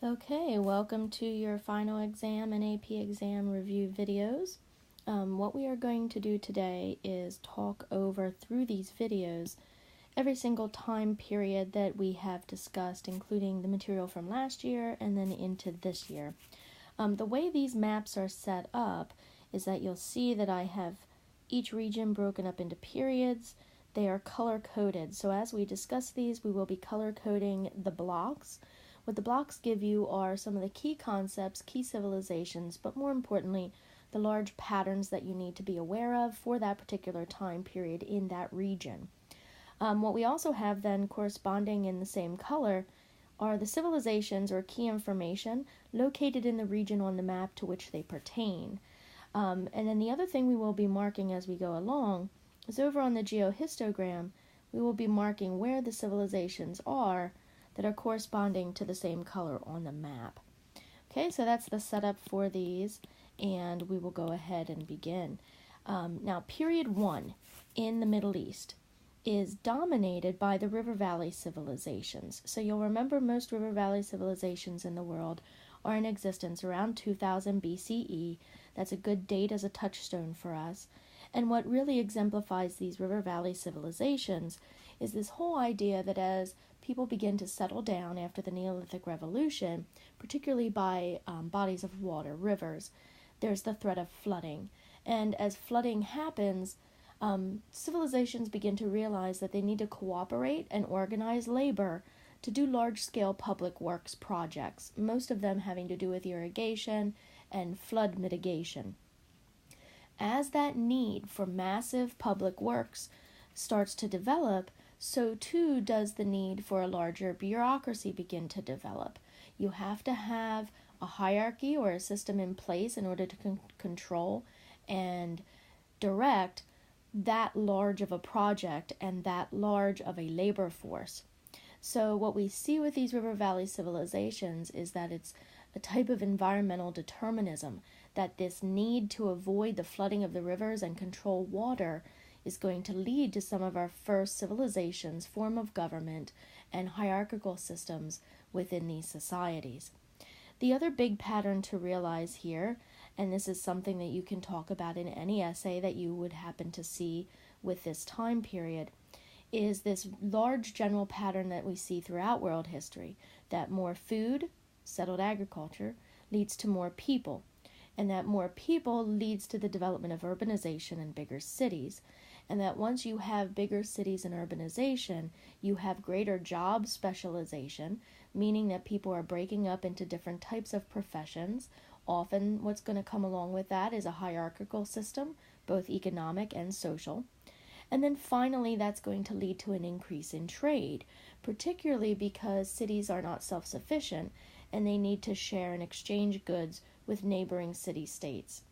Okay, welcome to your final exam and AP exam review videos. What we are going to do today is talk over through these videos every single time period that we have discussed, including the material from last year and then into this year. The way these maps are set up is that you'll see that I have each region broken up into periods. They are color-coded, so as we discuss these, we will be color-coding the blocks. What the blocks give you are some of the key concepts, key civilizations, but more importantly, the large patterns that you need to be aware of for that particular time period in that region. What we also have then corresponding in the same color are the civilizations or key information located in the region on the map to which they pertain. And then the other thing we will be marking as we go along is over on the geohistogram, we will be marking where the civilizations are that are corresponding to the same color on the map. Okay, so that's the setup for these, and we will go ahead and begin. Now, period 1 in the Middle East is dominated by the river valley civilizations. So you'll remember most river valley civilizations in the world are in existence around 2000 BCE. That's a good date as a touchstone for us. And what really exemplifies these river valley civilizations is this whole idea that as people begin to settle down after the Neolithic Revolution, particularly by bodies of water, rivers, there's the threat of flooding. And as flooding happens, civilizations begin to realize that they need to cooperate and organize labor to do large-scale public works projects, most of them having to do with irrigation and flood mitigation. As that need for massive public works starts to develop, so too does the need for a larger bureaucracy begin to develop. You have to have a hierarchy or a system in place in order to control and direct that large of a project and that large of a labor force. So what we see with these river valley civilizations is that it's a type of environmental determinism, that this need to avoid the flooding of the rivers and control water is going to lead to some of our first civilizations' form of government and hierarchical systems within these societies. The other big pattern to realize here, and this is something that you can talk about in any essay that you would happen to see with this time period, is this large general pattern that we see throughout world history, that more food, settled agriculture, leads to more people, and that more people leads to the development of urbanization and bigger cities, and that once you have bigger cities and urbanization, you have greater job specialization, meaning that people are breaking up into different types of professions. Often what's going to come along with that is a hierarchical system, both economic and social. And then finally, that's going to lead to an increase in trade, particularly because cities are not self-sufficient and they need to share and exchange goods with neighboring city-states.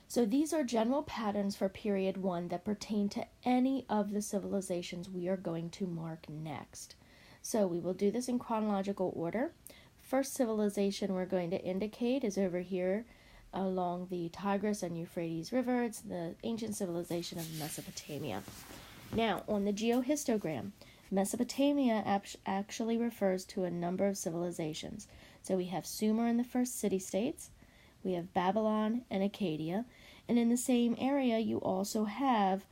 So these are general patterns for period 1 that pertain to any of the civilizations we are going to mark next. So we will do this in chronological order. First civilization we're going to indicate is over here along the Tigris and Euphrates River. It's the ancient civilization of Mesopotamia. Now, on the geohistogram, Mesopotamia actually refers to a number of civilizations. So we have Sumer in the first city-states, we have Babylon and Akkadian, and in the same area you also have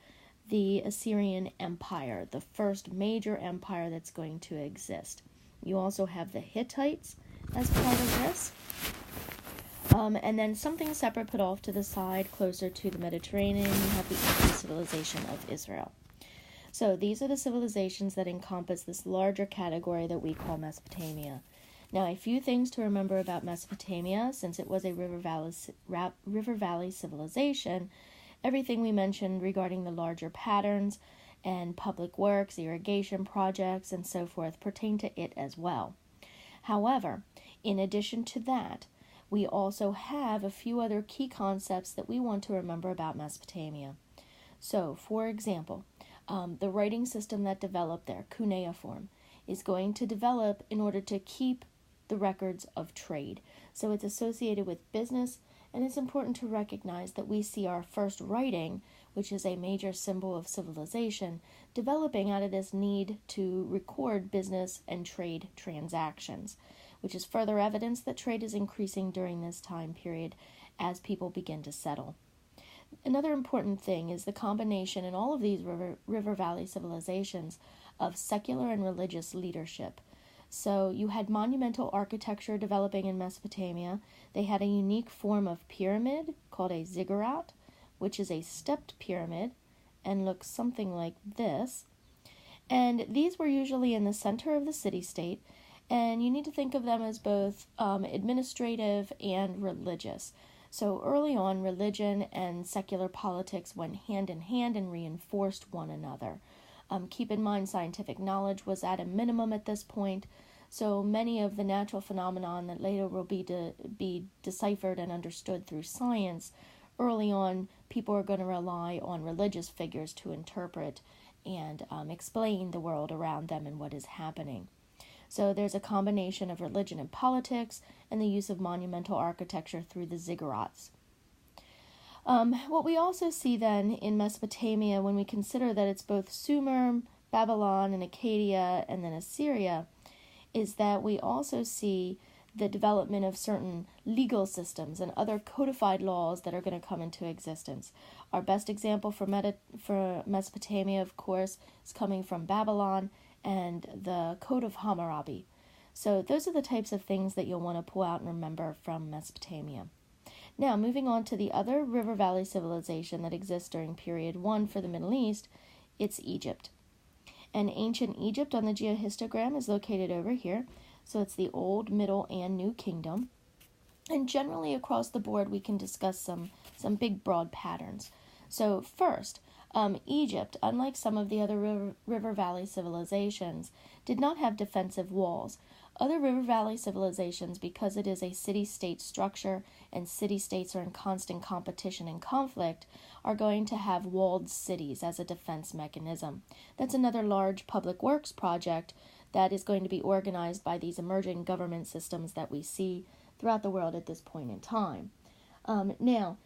the Assyrian Empire, the first major empire that's going to exist. You also have the Hittites as part of this. And then something separate put off to the side closer to the Mediterranean, you have the ancient civilization of Israel. So these are the civilizations that encompass this larger category that we call Mesopotamia. Now, a few things to remember about Mesopotamia, since it was a river valley civilization. Everything we mentioned regarding the larger patterns and public works, irrigation projects, and so forth pertain to it as well. However, in addition to that, we also have a few other key concepts that we want to remember about Mesopotamia. So, for example, the writing system that developed there, cuneiform, is going to develop in order to keep the records of trade. So it's associated with business, and it's important to recognize that we see our first writing, which is a major symbol of civilization, developing out of this need to record business and trade transactions. which is further evidence that trade is increasing during this time period as people begin to settle. Another important thing is the combination in all of these river valley civilizations of secular and religious leadership. So you had monumental architecture developing in Mesopotamia. They had a unique form of pyramid called a ziggurat, which is a stepped pyramid and looks something like this. And these were usually in the center of the city-state, and you need to think of them as both administrative and religious. So early on, religion and secular politics went hand in hand and reinforced one another. Keep in mind, scientific knowledge was at a minimum at this point, so many of the natural phenomenon that later will be deciphered and understood through science, early on, people are going to rely on religious figures to interpret and explain the world around them and what is happening. So there's a combination of religion and politics and the use of monumental architecture through the ziggurats. What we also see then in Mesopotamia, when we consider that it's both Sumer, Babylon, and Akkadian, and then Assyria, is that we also see the development of certain legal systems and other codified laws that are going to come into existence. Our best example for Mesopotamia, of course, is coming from Babylon and the Code of Hammurabi. So those are the types of things that you'll want to pull out and remember from Mesopotamia. Now, moving on to the other river valley civilization that exists during period 1 for the Middle East, it's Egypt. And ancient Egypt on the geohistogram is located over here. So it's the Old, Middle, and New Kingdom. And generally across the board, we can discuss some big, broad patterns. So first, Egypt, unlike some of the other river valley civilizations, did not have defensive walls. Other river valley civilizations, because it is a city-state structure and city-states are in constant competition and conflict, are going to have walled cities as a defense mechanism. That's another large public works project that is going to be organized by these emerging government systems that we see throughout the world at this point in time. Now,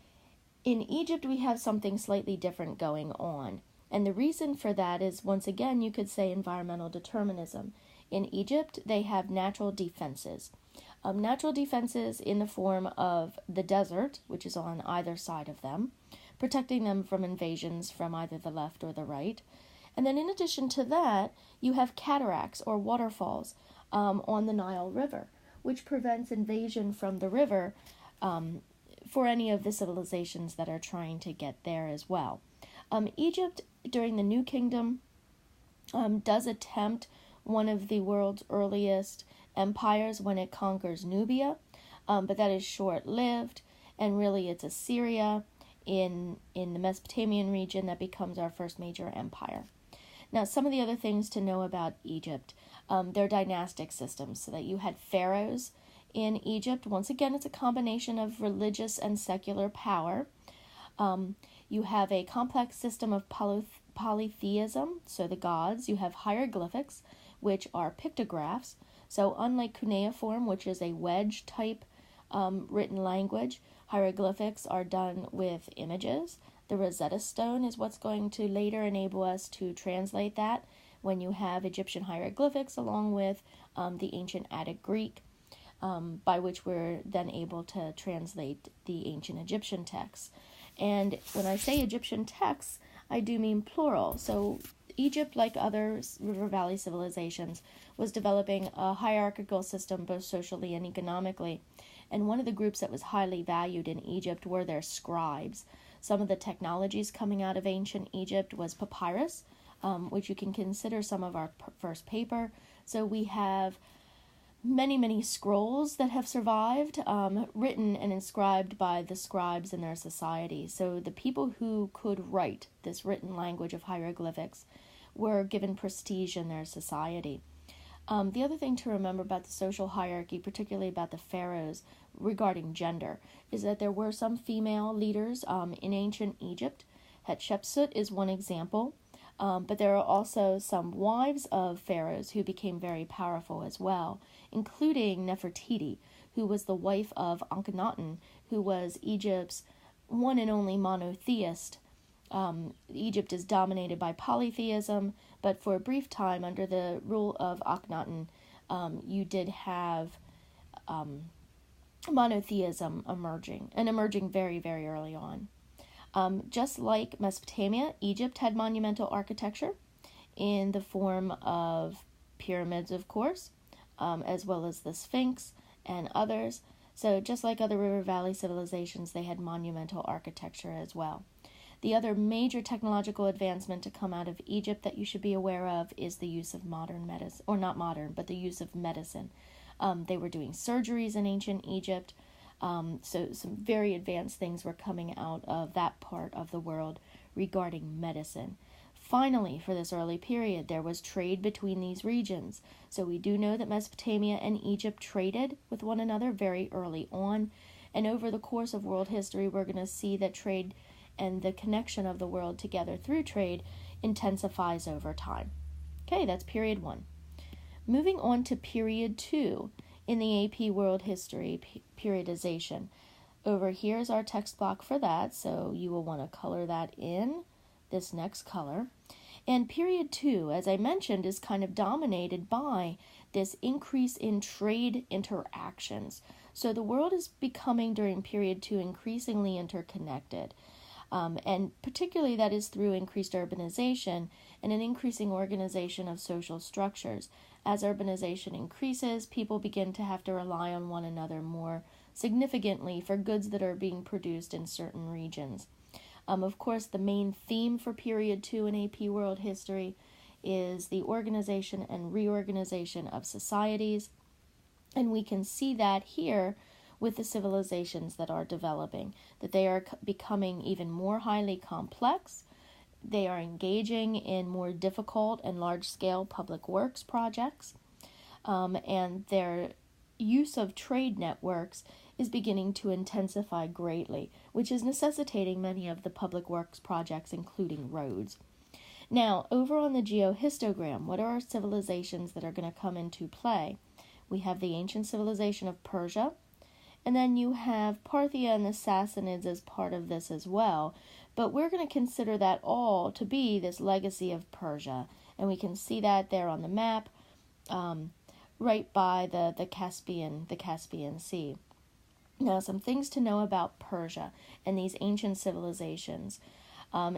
in Egypt, we have something slightly different going on. And the reason for that is, once again, you could say environmental determinism. In Egypt, they have natural defenses. Natural defenses in the form of the desert, which is on either side of them, protecting them from invasions from either the left or the right. And then in addition to that, you have cataracts or waterfalls on the Nile River, which prevents invasion from the river for any of the civilizations that are trying to get there as well. Egypt, during the New Kingdom, does attempt one of the world's earliest empires when it conquers Nubia, but that is short-lived, and really it's Assyria in the Mesopotamian region that becomes our first major empire. Now, some of the other things to know about Egypt, their dynastic systems, so that you had pharaohs in Egypt. Once again, it's a combination of religious and secular power. You have a complex system of polytheism, so the gods. You have hieroglyphics, which are pictographs. So unlike cuneiform, which is a wedge-type written language, hieroglyphics are done with images. The Rosetta Stone is what's going to later enable us to translate that when you have Egyptian hieroglyphics along with the ancient Attic Greek, by which we're then able to translate the ancient Egyptian texts. And when I say Egyptian texts, I do mean plural. So Egypt, like other river valley civilizations, was developing a hierarchical system both socially and economically. And one of the groups that was highly valued in Egypt were their scribes. Some of the technologies coming out of ancient Egypt was papyrus, which you can consider some of our first paper. So we have many, many scrolls that have survived, written and inscribed by the scribes in their society. So the people who could write this written language of hieroglyphics were given prestige in their society. The other thing to remember about the social hierarchy, particularly about the pharaohs regarding gender, is that there were some female leaders in ancient Egypt. Hatshepsut is one example, but there are also some wives of pharaohs who became very powerful as well, including Nefertiti, who was the wife of Akhenaten, who was Egypt's one and only monotheist. Egypt is dominated by polytheism, but for a brief time under the rule of Akhenaten, you did have monotheism emerging very, very early on. Just like Mesopotamia, Egypt had monumental architecture in the form of pyramids, of course, as well as the Sphinx and others. So just like other river valley civilizations, they had monumental architecture as well. The other major technological advancement to come out of Egypt that you should be aware of is the use of modern medicine, or not modern, but the use of medicine. They were doing surgeries in ancient Egypt, so some very advanced things were coming out of that part of the world regarding medicine. Finally, for this early period, there was trade between these regions. So we do know that Mesopotamia and Egypt traded with one another very early on, and over the course of world history, we're going to see that trade and the connection of the world together through trade intensifies over time. Okay, that's period 1. Moving on to period 2 in the AP World History periodization. Over here is our text block for that, so you will want to color that in this next color. And period 2, as I mentioned, is kind of dominated by this increase in trade interactions. So the world is becoming, during period 2, increasingly interconnected. And particularly that is through increased urbanization and an increasing organization of social structures. As urbanization increases, people begin to have to rely on one another more significantly for goods that are being produced in certain regions. Of course, the main theme for period 2 in AP World History is the organization and reorganization of societies. And we can see that here with the civilizations that are developing, that they are becoming even more highly complex. They are engaging in more difficult and large-scale public works projects, and their use of trade networks is beginning to intensify greatly, which is necessitating many of the public works projects, including roads. Now, over on the geohistogram, what are our civilizations that are going to come into play? We have the ancient civilization of Persia, and then you have Parthia and the Sassanids as part of this as well. But we're going to consider that all to be this legacy of Persia. And we can see that there on the map, right by the Caspian Sea. Now, some things to know about Persia and these ancient civilizations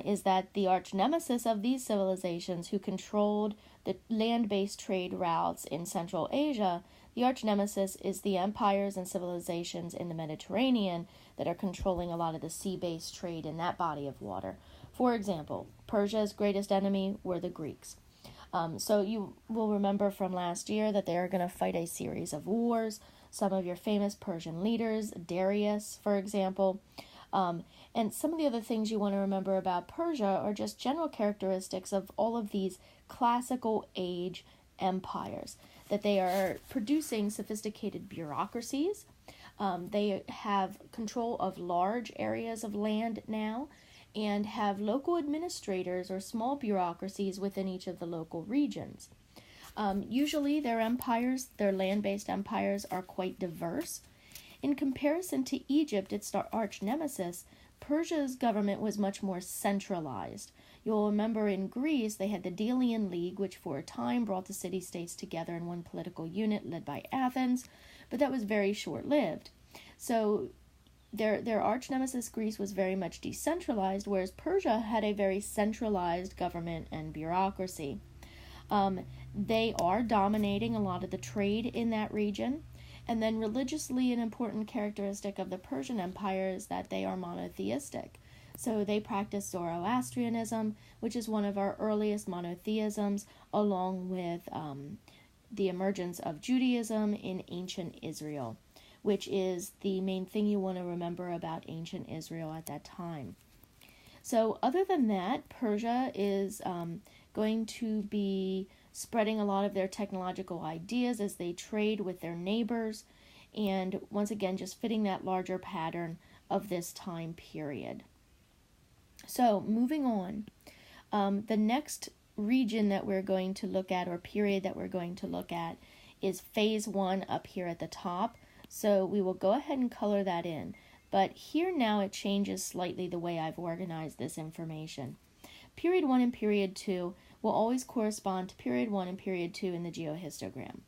is that the arch nemesis of these civilizations, who controlled the land-based trade routes in Central Asia, the arch nemesis is the empires and civilizations in the Mediterranean that are controlling a lot of the sea-based trade in that body of water. For example, Persia's greatest enemy were the Greeks. So you will remember from last year that they are going to fight a series of wars. Some of your famous Persian leaders, Darius, for example. And some of the other things you want to remember about Persia are just general characteristics of all of these classical age empires, that they are producing sophisticated bureaucracies. They have control of large areas of land now and have local administrators or small bureaucracies within each of the local regions. Usually their empires, their land-based empires, are quite diverse. In comparison to Egypt, its arch nemesis, Persia's government was much more centralized. You'll remember in Greece, they had the Delian League, which for a time brought the city-states together in one political unit led by Athens, but that was very short-lived. So their arch nemesis Greece was very much decentralized, whereas Persia had a very centralized government and bureaucracy. They are dominating a lot of the trade in that region. And then religiously, an important characteristic of the Persian Empire is that they are monotheistic. So they practice Zoroastrianism, which is one of our earliest monotheisms, along with the emergence of Judaism in ancient Israel, which is the main thing you want to remember about ancient Israel at that time. So other than that, Persia is going to be spreading a lot of their technological ideas as they trade with their neighbors, and once again just fitting that larger pattern of this time period. So moving on, the next region that we're going to look at, or period that we're going to look at, is phase 1 up here at the top. So we will go ahead and color that in. But here now it changes slightly the way I've organized this information. Period 1 and period 2 will always correspond to period 1 and period 2 in the geohistogram.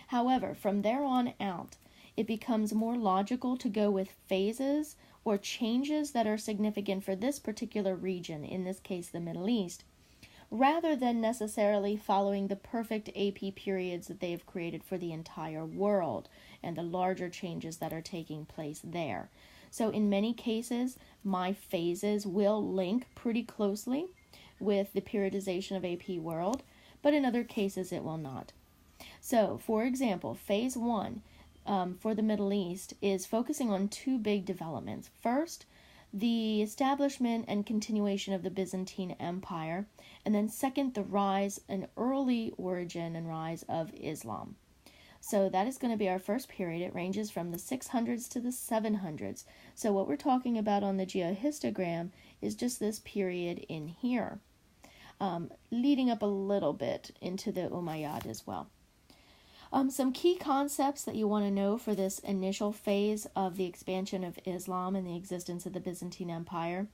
However, from there on out, it becomes more logical to go with phases or changes that are significant for this particular region, in this case the Middle East, rather than necessarily following the perfect AP periods that they have created for the entire world and the larger changes that are taking place there. So in many cases, my phases will link pretty closely with the periodization of AP world, but in other cases it will not. So, for example, phase 1 for the Middle East is focusing on two big developments. First, the establishment and continuation of the Byzantine Empire, and then second, the rise and early origin and rise of Islam. So that is going to be our first period. It ranges from the 600s to the 700s. So what we're talking about on the geohistogram is just this period in here, leading up a little bit into the Umayyad as well. Some key concepts that you want to know for this initial phase of the expansion of Islam and the existence of the Byzantine Empire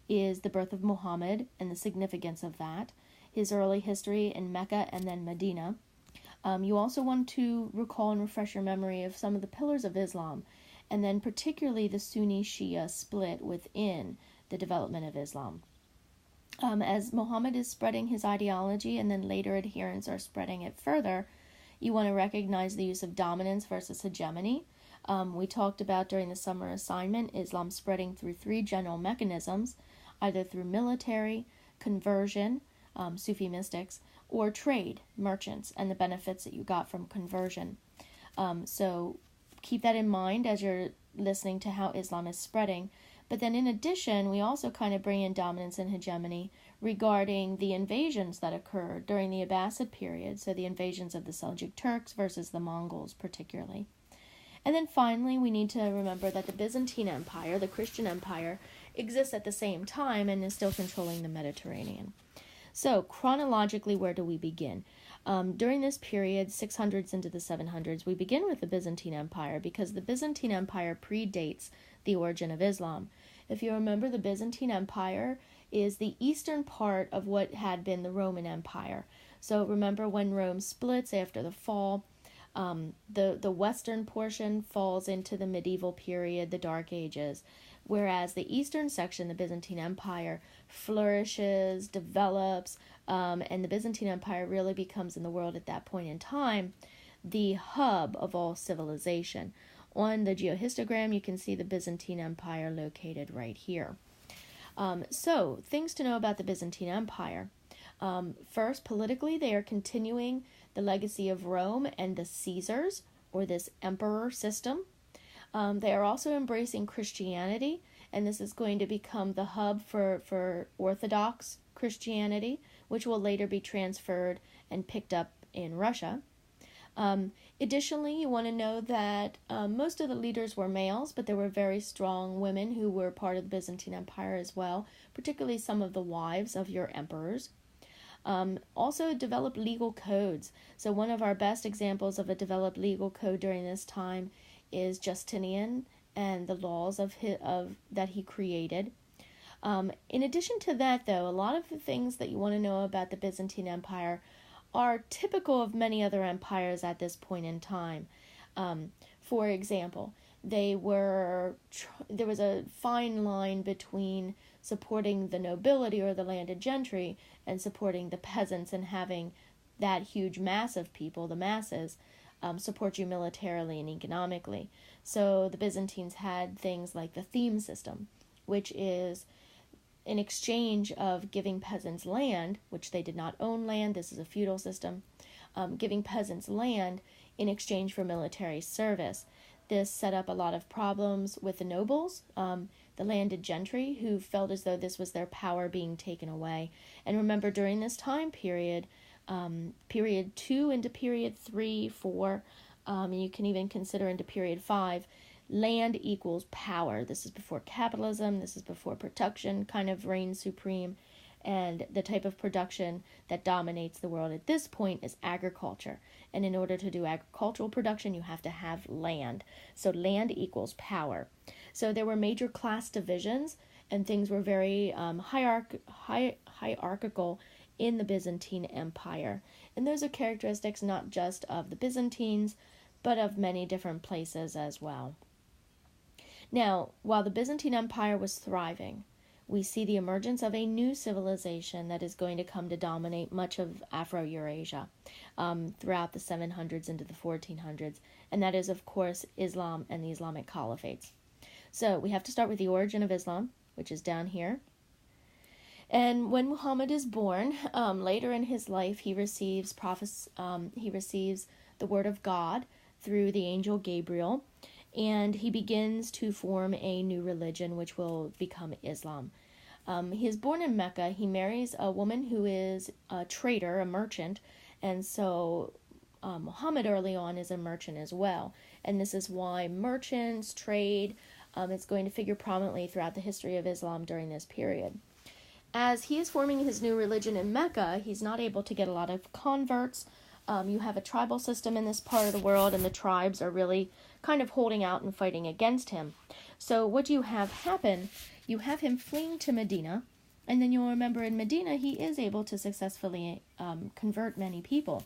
is the birth of Muhammad and the significance of that, his early history in Mecca and then Medina. You also want to recall and refresh your memory of some of the pillars of Islam, and then particularly the Sunni-Shia split within the development of Islam. As Muhammad is spreading his ideology and then later adherents are spreading it further, you want to recognize the use of dominance versus hegemony. We talked about during the summer assignment Islam spreading through three general mechanisms, either through military, conversion, Sufi mystics, or trade, merchants, and the benefits that you got from conversion. So keep that in mind as you're listening to how Islam is spreading. But then in addition, we also kind of bring in dominance and hegemony regarding the invasions that occurred during the Abbasid period, so the invasions of the Seljuk Turks versus the Mongols particularly. And then finally, we need to remember that the Byzantine Empire, the Christian Empire, exists at the same time and is still controlling the Mediterranean. So chronologically, where do we begin? During this period, 600s into the 700s, we begin with the Byzantine Empire because the Byzantine Empire predates the origin of Islam. If you remember, the Byzantine Empire is the eastern part of what had been the Roman Empire. So remember when Rome splits after the fall, the western portion falls into the medieval period, the Dark Ages, whereas the eastern section, the Byzantine Empire, flourishes, develops, and the Byzantine Empire really becomes in the world at that point in time the hub of all civilization. On the geohistogram, you can see the Byzantine Empire located right here. So, things to know about the Byzantine Empire. First, politically, they are continuing the legacy of Rome and the Caesars, or this emperor system. They are also embracing Christianity, and this is going to become the hub for Orthodox Christianity, which will later be transferred and picked up in Russia. Additionally, you want to know that most of the leaders were males, but there were very strong women who were part of the Byzantine Empire as well, particularly some of the wives of your emperors. Also developed legal codes. So one of our best examples of a developed legal code during this time is Justinian and the laws that he created. In addition to that, though, a lot of the things that you want to know about the Byzantine Empire are typical of many other empires at this point in time. For example, there was a fine line between supporting the nobility or the landed gentry and supporting the peasants and having that huge mass of people, the masses, support you militarily and economically. So the Byzantines had things like the theme system, which is in exchange of giving peasants land, which they did not own land, this is a feudal system, giving peasants land in exchange for military service. This set up a lot of problems with the nobles, the landed gentry, who felt as though this was their power being taken away. And remember, during this time period, period 2 into period 3, 4, and you can even consider into period 5, land equals power. This is before capitalism, this is before production kind of reigns supreme, and the type of production that dominates the world at this point is agriculture. And in order to do agricultural production, you have to have land. So land equals power. So there were major class divisions, and things were very hierarchical in the Byzantine Empire. And those are characteristics not just of the Byzantines, but of many different places as well. Now, while the Byzantine Empire was thriving, we see the emergence of a new civilization that is going to come to dominate much of Afro-Eurasia throughout the 700s into the 1400s, and that is, of course, Islam and the Islamic Caliphates. So we have to start with the origin of Islam, which is down here. And when Muhammad is born, later in his life, he receives the word of God through the angel Gabriel, and he begins to form a new religion, which will become Islam. He is born in Mecca. He marries a woman who is a trader, a merchant, and so Muhammad early on is a merchant as well. And this is why merchants, trade, it's going to figure prominently throughout the history of Islam during this period. As he is forming his new religion in Mecca, he's not able to get a lot of converts. You have a tribal system in this part of the world, and the tribes are really kind of holding out and fighting against him. So what you have happen, you have him fleeing to Medina, and then you'll remember in Medina he is able to successfully convert many people.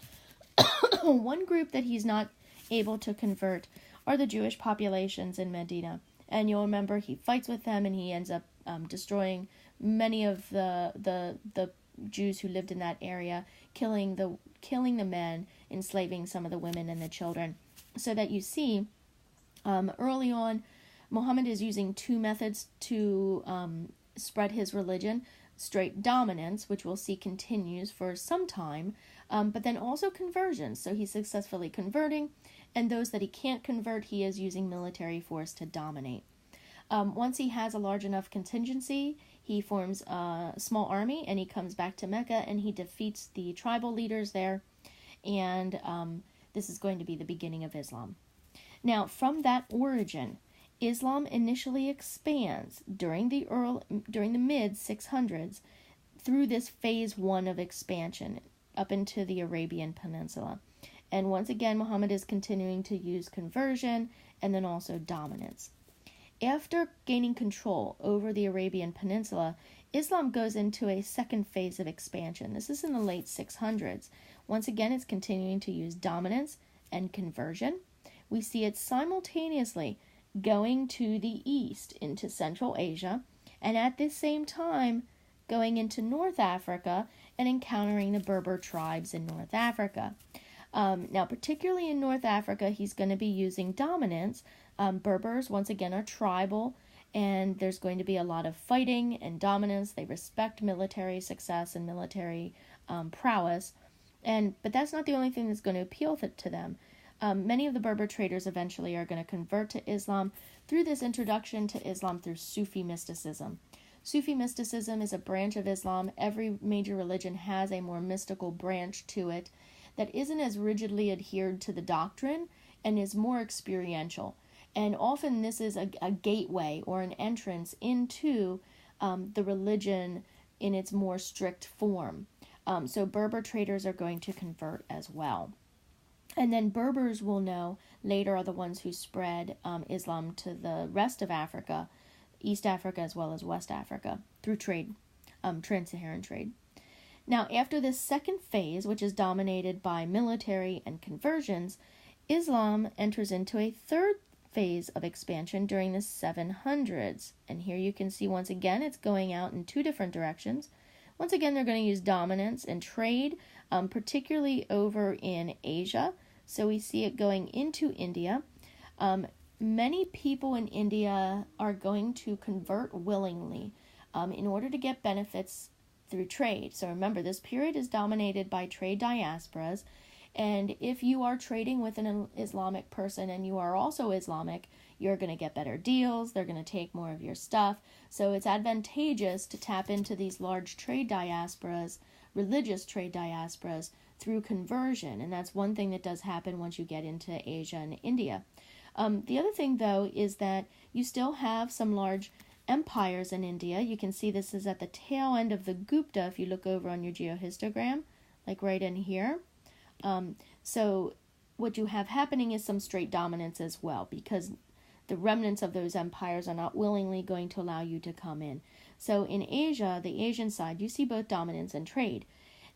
One group that he's not able to convert are the Jewish populations in Medina. And you'll remember he fights with them, and he ends up destroying many of the Jews who lived in that area, killing the men, enslaving some of the women and the children. So that you see, early on, Muhammad is using two methods to spread his religion: straight dominance, which we'll see continues for some time, but then also conversions. So he's successfully converting, and those that he can't convert, he is using military force to dominate. Once he has a large enough contingency, he forms a small army, and he comes back to Mecca, and he defeats the tribal leaders there, and this is going to be the beginning of Islam. Now, from that origin, Islam initially expands during the mid-600s through this phase 1 of expansion up into the Arabian Peninsula. And once again, Muhammad is continuing to use conversion and then also dominance. After gaining control over the Arabian Peninsula, Islam goes into a second phase of expansion. This is in the late 600s. Once again, it's continuing to use dominance and conversion. We see it simultaneously going to the east into Central Asia, and at this same time going into North Africa and encountering the Berber tribes in North Africa. Now, particularly in North Africa, he's going to be using dominance. Berbers, once again, are tribal, and there's going to be a lot of fighting and dominance. They respect military success and military prowess, but that's not the only thing that's going to appeal to them. Many of the Berber traders eventually are going to convert to Islam through this introduction to Islam through Sufi mysticism. Sufi mysticism is a branch of Islam. Every major religion has a more mystical branch to it that isn't as rigidly adhered to the doctrine and is more experiential. And often this is a gateway or an entrance into the religion in its more strict form. So Berber traders are going to convert as well. And then Berbers will know later are the ones who spread Islam to the rest of Africa, East Africa as well as West Africa, through trade, trans-Saharan trade. Now, after this second phase, which is dominated by military and conversions, Islam enters into a third phase of expansion during the 700s. And here you can see once again it's going out in two different directions. Once again, they're going to use dominance and trade, particularly over in Asia. So we see it going into India. Many people in India are going to convert willingly in order to get benefits through trade. So remember, this period is dominated by trade diasporas. And if you are trading with an Islamic person and you are also Islamic, you're going to get better deals. They're going to take more of your stuff. So it's advantageous to tap into these large trade diasporas, religious trade diasporas, through conversion. And that's one thing that does happen once you get into Asia and India. The other thing, though, is that you still have some large empires in India. You can see this is at the tail end of the Gupta if you look over on your geohistogram, like right in here. So what you have happening is some straight dominance as well, because the remnants of those empires are not willingly going to allow you to come in. So in Asia, the Asian side, you see both dominance and trade.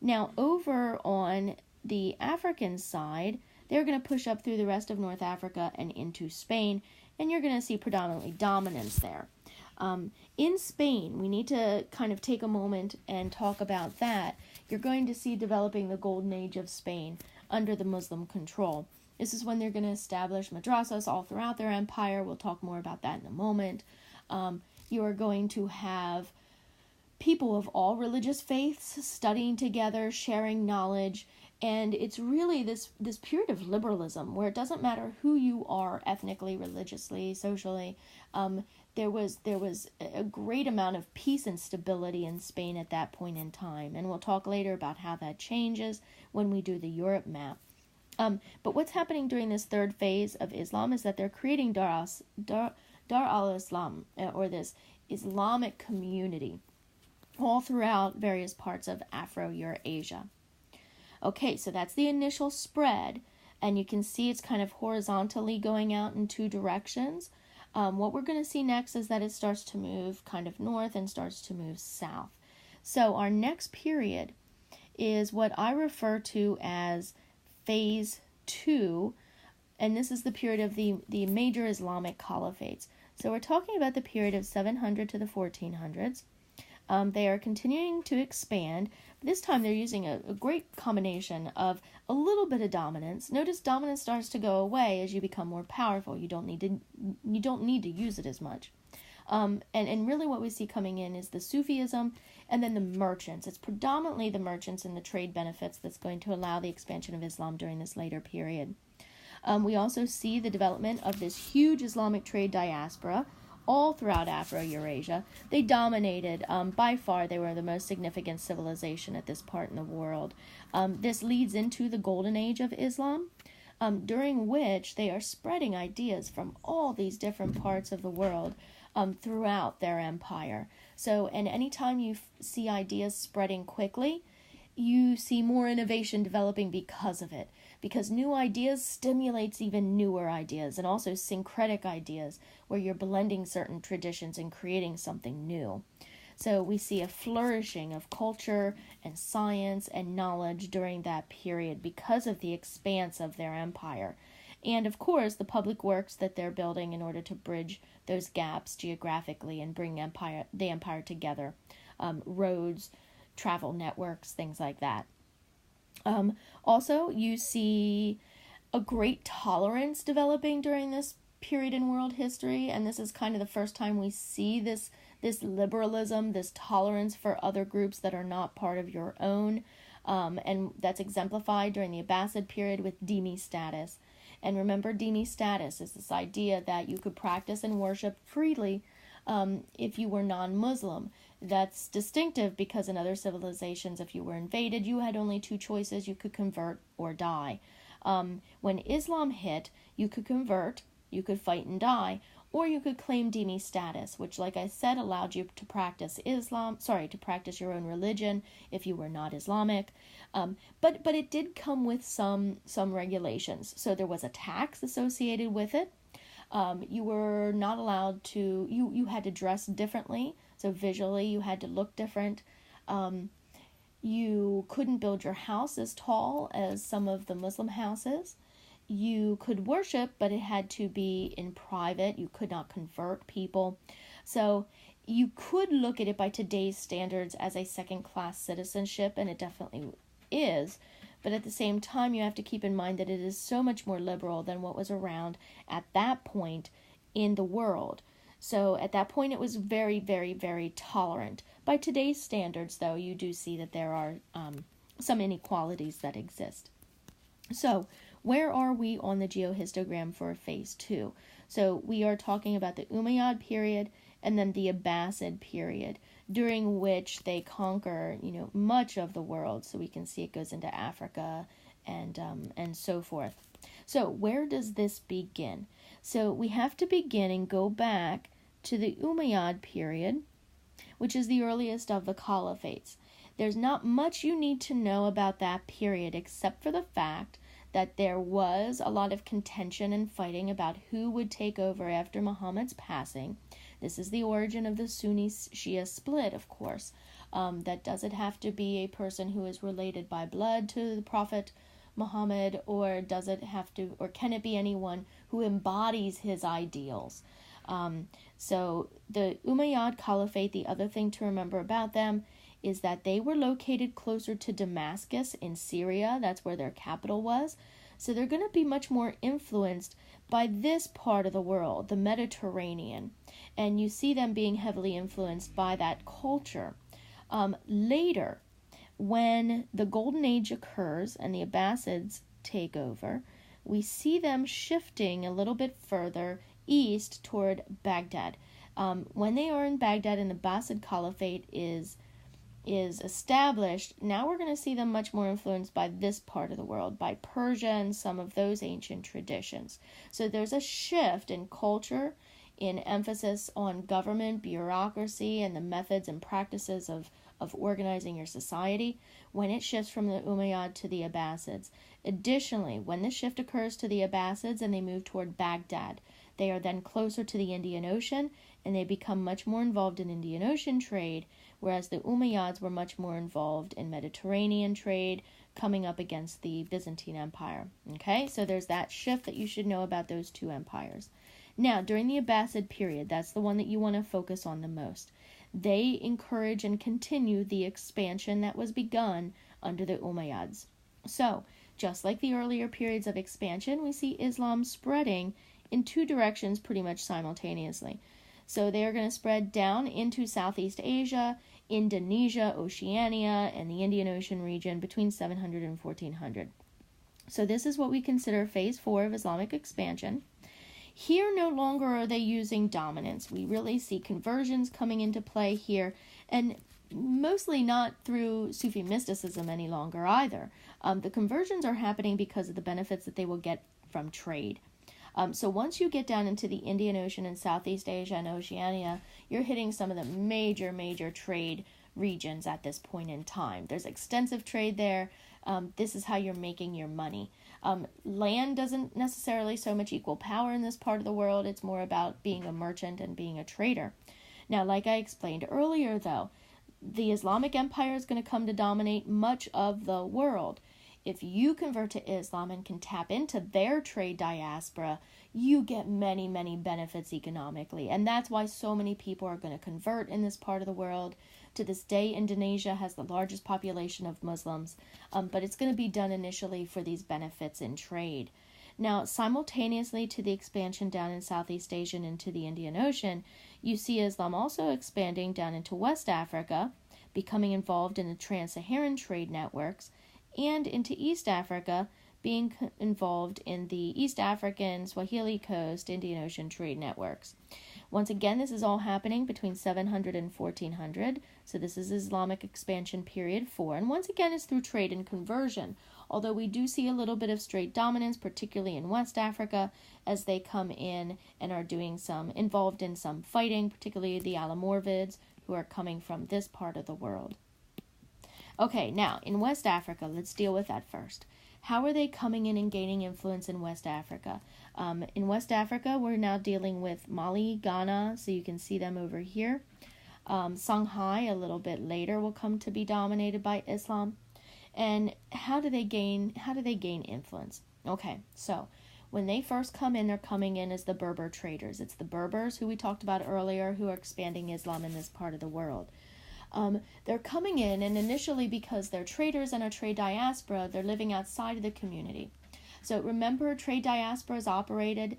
Now over on the African side, they're going to push up through the rest of North Africa and into Spain, and you're going to see predominantly dominance there. In Spain, we need to kind of take a moment and talk about that. You're going to see developing the golden age of Spain under the Muslim control. This is when they're going to establish madrasas all throughout their empire. We'll talk more about that in a moment. You are going to have people of all religious faiths studying together, sharing knowledge, and it's really this period of liberalism where it doesn't matter who you are ethnically, religiously, socially. There was a great amount of peace and stability in Spain at that point in time, and we'll talk later about how that changes when we do the Europe map. But what's happening during this third phase of Islam is that they're creating Dar al-Islam, or this Islamic community, all throughout various parts of Afro-Eurasia. Okay, so that's the initial spread, and you can see it's kind of horizontally going out in two directions. What we're going to see next is that it starts to move kind of north and starts to move south. So our next period is what I refer to as Phase 2, and this is the period of the major Islamic caliphates. So we're talking about the period of 700 to the 1400s. They are continuing to expand. This time they're using a great combination of a little bit of dominance. Notice dominance starts to go away as you become more powerful. You don't need to use it as much. And really what we see coming in is the Sufism and then the merchants. It's predominantly the merchants and the trade benefits that's going to allow the expansion of Islam during this later period. We also see the development of this huge Islamic trade diaspora all throughout Afro-Eurasia. They dominated. By far, they were the most significant civilization at this part in the world. This leads into the Golden Age of Islam, during which they are spreading ideas from all these different parts of the world throughout their empire. So, and anytime you see ideas spreading quickly, you see more innovation developing because of it. Because new ideas stimulates even newer ideas, and also syncretic ideas where you're blending certain traditions and creating something new. So we see a flourishing of culture and science and knowledge during that period because of the expanse of their empire. And of course, the public works that they're building in order to bridge those gaps geographically and bring the empire together. Roads, travel networks, things like that. Also, you see a great tolerance developing during this period in world history, and this is kind of the first time we see this liberalism, this tolerance for other groups that are not part of your own, and that's exemplified during the Abbasid period with dhimmi status. And remember, dhimmi status is this idea that you could practice and worship freely if you were non-Muslim. That's distinctive because in other civilizations, if you were invaded, you had only two choices. You could convert or die. When Islam hit, you could convert, you could fight and die, or you could claim dhimmi status, which, like I said, allowed you to practice to practice your own religion if you were not Islamic. But it did come with some regulations. So there was a tax associated with it. You were not allowed to, you had to dress differently. So visually, you had to look different. You couldn't build your house as tall as some of the Muslim houses. You could worship, but it had to be in private. You could not convert people. So you could look at it by today's standards as a second-class citizenship, and it definitely is. But at the same time, you have to keep in mind that it is so much more liberal than what was around at that point in the world. So at that point, it was very, very, very tolerant. By today's standards, though, you do see that there are some inequalities that exist. So where are we on the geohistogram for Phase 2? So we are talking about the Umayyad period and then the Abbasid period, during which they conquer, much of the world. So we can see it goes into Africa and so forth. So where does this begin? So we have to begin and go back to the Umayyad period, which is the earliest of the caliphates. There's not much you need to know about that period except for the fact that there was a lot of contention and fighting about who would take over after Muhammad's passing. This is the origin of the Sunni-Shia split, of course. That does it have to be a person who is related by blood to the Prophet Muhammad, or does it have to, or can it be anyone who embodies his ideals? So the Umayyad Caliphate, the other thing to remember about them is that they were located closer to Damascus in Syria. That's where their capital was. So they're going to be much more influenced by this part of the world, the Mediterranean. And you see them being heavily influenced by that culture. Later, when the Golden Age occurs and the Abbasids take over, we see them shifting a little bit further east toward Baghdad. When they are in Baghdad and the Abbasid Caliphate is established, now we're going to see them much more influenced by this part of the world, by Persia and some of those ancient traditions. So there's a shift in culture, in emphasis on government, bureaucracy, and the methods and practices of organizing your society when it shifts from the Umayyad to the Abbasids. Additionally, when the shift occurs to the Abbasids and they move toward Baghdad, they are then closer to the Indian Ocean and they become much more involved in Indian Ocean trade, whereas the Umayyads were much more involved in Mediterranean trade, coming up against the Byzantine Empire. Okay, so there's that shift that you should know about those two empires. Now, during the Abbasid period, that's the one that you want to focus on the most. They encourage and continue the expansion that was begun under the Umayyads. So, just like the earlier periods of expansion, we see Islam spreading in two directions pretty much simultaneously. So they are going to spread down into Southeast Asia, Indonesia, Oceania, and the Indian Ocean region between 700 and 1400. So this is what we consider phase 4 of Islamic expansion. Here, no longer are they using dominance. We really see conversions coming into play here, and mostly not through Sufi mysticism any longer either. The conversions are happening because of the benefits that they will get from trade. So once you get down into the Indian Ocean and Southeast Asia and Oceania, you're hitting some of the major trade regions at this point in time. There's extensive trade there. This is how you're making your money. Land doesn't necessarily so much equal power in this part of the world. It's more about being a merchant and being a trader. Now, like I explained earlier, though, the Islamic Empire is going to come to dominate much of the world. If you convert to Islam and can tap into their trade diaspora, you get many benefits economically. And that's why so many people are going to convert in this part of the world. To this day, Indonesia has the largest population of Muslims, but it's going to be done initially for these benefits in trade. Now, simultaneously to the expansion down in Southeast Asia and into the Indian Ocean, you see Islam also expanding down into West Africa, becoming involved in the trans-Saharan trade networks, and into East Africa, being involved in the East African, Swahili Coast, Indian Ocean trade networks. Once again, this is all happening between 700 and 1400, so this is Islamic expansion period 4, and once again it's through trade and conversion, although we do see a little bit of straight dominance, particularly in West Africa, as they come in and are involved in some fighting, particularly the Almoravids, who are coming from this part of the world. Okay, now, in West Africa, let's deal with that first. How are they coming in and gaining influence in West Africa? In West Africa, we're now dealing with Mali, Ghana, so you can see them over here. Songhai, a little bit later, will come to be dominated by Islam. And how do they gain influence? Okay, so when they first come in, they're coming in as the Berber traders. It's the Berbers, who we talked about earlier, who are expanding Islam in this part of the world. They're coming in, and initially because they're traders and a trade diaspora, they're living outside of the community. So remember, trade diasporas operated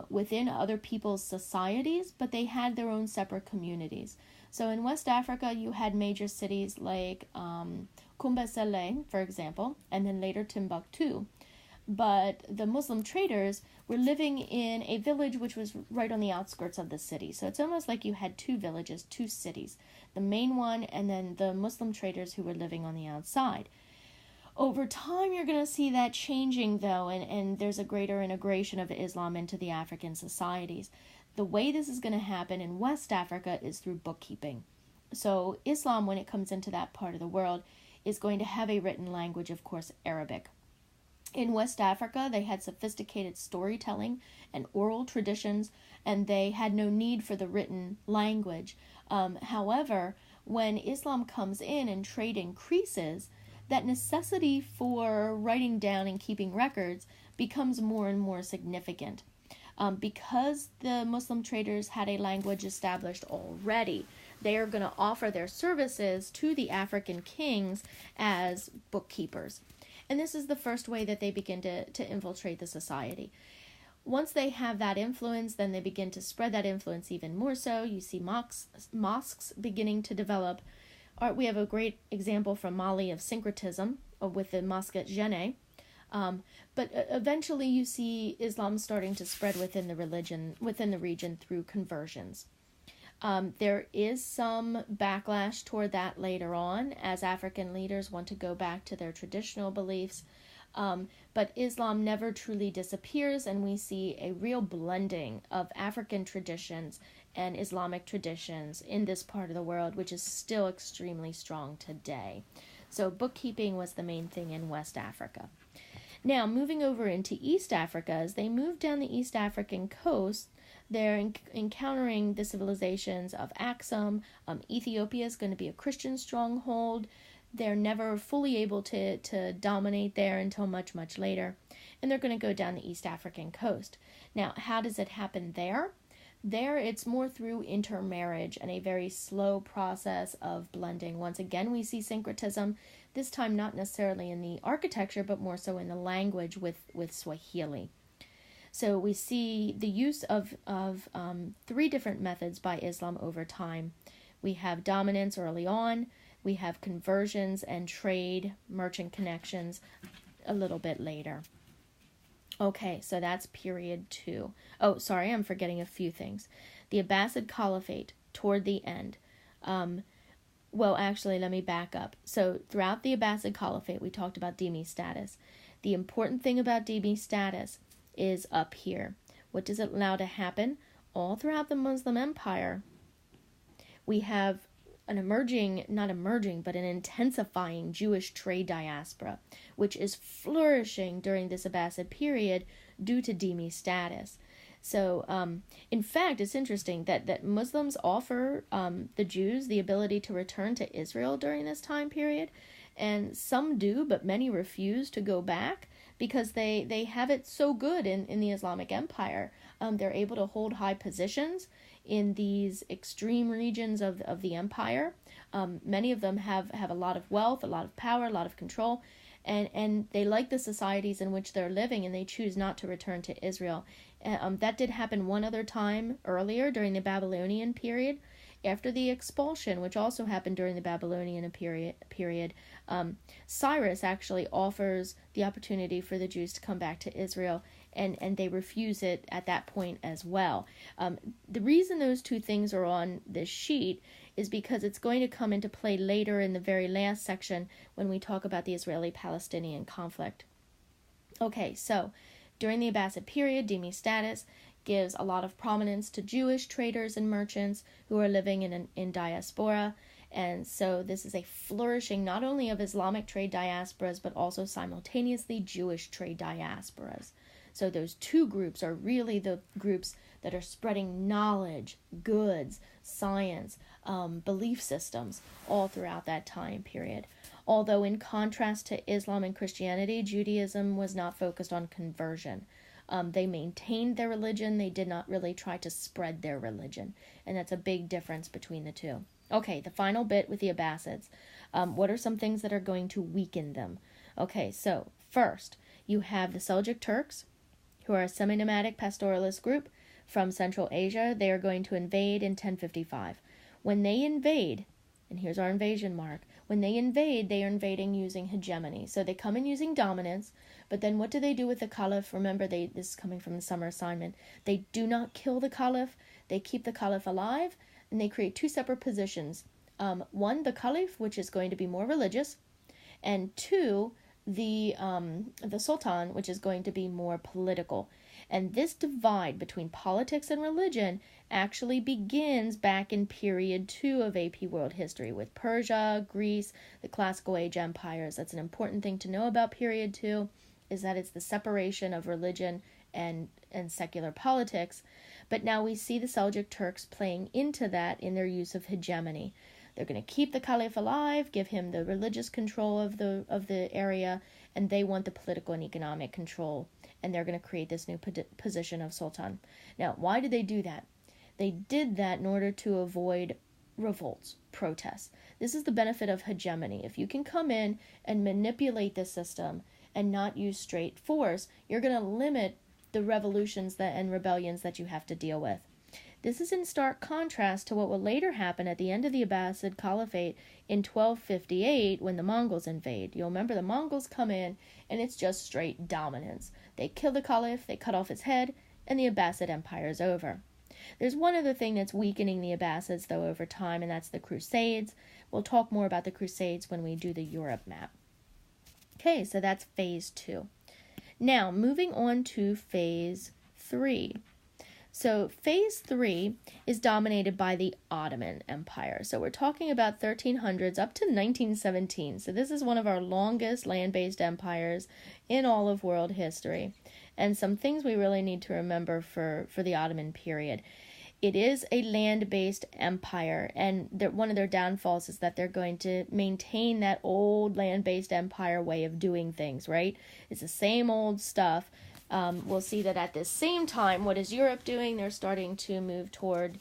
within other people's societies, but they had their own separate communities. So in West Africa, you had major cities like Kumbesele, for example, and then later Timbuktu. But the Muslim traders were living in a village which was right on the outskirts of the city. So it's almost like you had two villages, two cities, the main one and then the Muslim traders who were living on the outside. Over time, you're going to see that changing, though, and there's a greater integration of Islam into the African societies. The way this is going to happen in West Africa is through bookkeeping. So Islam, when it comes into that part of the world, is going to have a written language, of course, Arabic. In West Africa, they had sophisticated storytelling and oral traditions, and they had no need for the written language. However, when Islam comes in and trade increases, that necessity for writing down and keeping records becomes more and more significant. Because the Muslim traders had a language established already, they are going to offer their services to the African kings as bookkeepers. And this is the first way that they begin to infiltrate the society. Once they have that influence, then they begin to spread that influence even more so. You see mosques beginning to develop. We have a great example from Mali of syncretism with the mosque at Djenné. But eventually you see Islam starting to spread within the region through conversions. There is some backlash toward that later on as African leaders want to go back to their traditional beliefs. But Islam never truly disappears, and we see a real blending of African traditions and Islamic traditions in this part of the world, which is still extremely strong today. So bookkeeping was the main thing in West Africa. Now, moving over into East Africa, as they move down the East African coast, they're encountering the civilizations of Aksum. Ethiopia is going to be a Christian stronghold. They're never fully able to dominate there until much, much later. And they're going to go down the East African coast. Now, how does it happen there? There, it's more through intermarriage and a very slow process of blending. Once again, we see syncretism, this time not necessarily in the architecture, but more so in the language with Swahili. So we see the use of three different methods by Islam over time. We have dominance early on, we have conversions and trade, merchant connections a little bit later. Okay, so that's period 2. Oh, sorry, I'm forgetting a few things. The Abbasid Caliphate toward the end. Well, actually, let me back up. So throughout the Abbasid Caliphate, we talked about dhimmi status. The important thing about dhimmi status is up here. What does it allow to happen? All throughout the Muslim Empire, we have an an intensifying Jewish trade diaspora, which is flourishing during this Abbasid period due to dhimmi status. So, in fact, it's interesting that Muslims offer the Jews the ability to return to Israel during this time period, and some do, but many refuse to go back because they have it so good in the Islamic Empire. They're able to hold high positions in these extreme regions of the empire. Many of them have a lot of wealth, a lot of power, a lot of control, and they like the societies in which they're living, and they choose not to return to Israel. That did happen one other time earlier during the Babylonian period. After the expulsion, which also happened during the Babylonian period, Cyrus actually offers the opportunity for the Jews to come back to Israel, and they refuse it at that point as well. The reason those two things are on this sheet is because it's going to come into play later in the very last section when we talk about the Israeli-Palestinian conflict. Okay, so during the Abbasid period, dhimmi status gives a lot of prominence to Jewish traders and merchants who are living in diaspora. And so this is a flourishing not only of Islamic trade diasporas, but also simultaneously Jewish trade diasporas. So those two groups are really the groups that are spreading knowledge, goods, science, belief systems all throughout that time period. Although in contrast to Islam and Christianity, Judaism was not focused on conversion. They maintained their religion. They did not really try to spread their religion. And that's a big difference between the two. Okay, the final bit with the Abbasids. What are some things that are going to weaken them? Okay, so first, you have the Seljuk Turks, who are a semi-nomadic pastoralist group from Central Asia. They are going to invade in 1055. When they invade, and here's our invasion mark, when they invade, they are invading using hegemony. So they come in using dominance, but then what do they do with the Caliph? Remember, this is coming from the summer assignment. They do not kill the Caliph. They keep the Caliph alive, and they create two separate positions. One, the Caliph, which is going to be more religious, and two, the Sultan, which is going to be more political. And this divide between politics and religion actually begins back in period 2 of AP World History with Persia, Greece, the Classical Age empires. That's an important thing to know about period 2, is that it's the separation of religion and secular politics. But now we see the Seljuk Turks playing into that in their use of hegemony. They're going to keep the caliph alive, give him the religious control of the area, and they want the political and economic control, and they're going to create this new position of sultan. Now, why did they do that? They did that in order to avoid revolts, protests. This is the benefit of hegemony. If you can come in and manipulate the system and not use straight force, you're going to limit the revolutions and rebellions that you have to deal with. This is in stark contrast to what will later happen at the end of the Abbasid Caliphate in 1258 when the Mongols invade. You'll remember the Mongols come in and it's just straight dominance. They kill the Caliph, they cut off his head, and the Abbasid Empire is over. There's one other thing that's weakening the Abbasids, though, over time, and that's the Crusades. We'll talk more about the Crusades when we do the Europe map. Okay, so that's phase 2. Now, moving on to phase 3. So phase 3 is dominated by the Ottoman Empire. So we're talking about 1300s up to 1917. So this is one of our longest land-based empires in all of world history. And some things we really need to remember for the Ottoman period. It is a land-based empire, and one of their downfalls is that they're going to maintain that old land-based empire way of doing things, right? It's the same old stuff. We'll see that at this same time, what is Europe doing? They're starting to move toward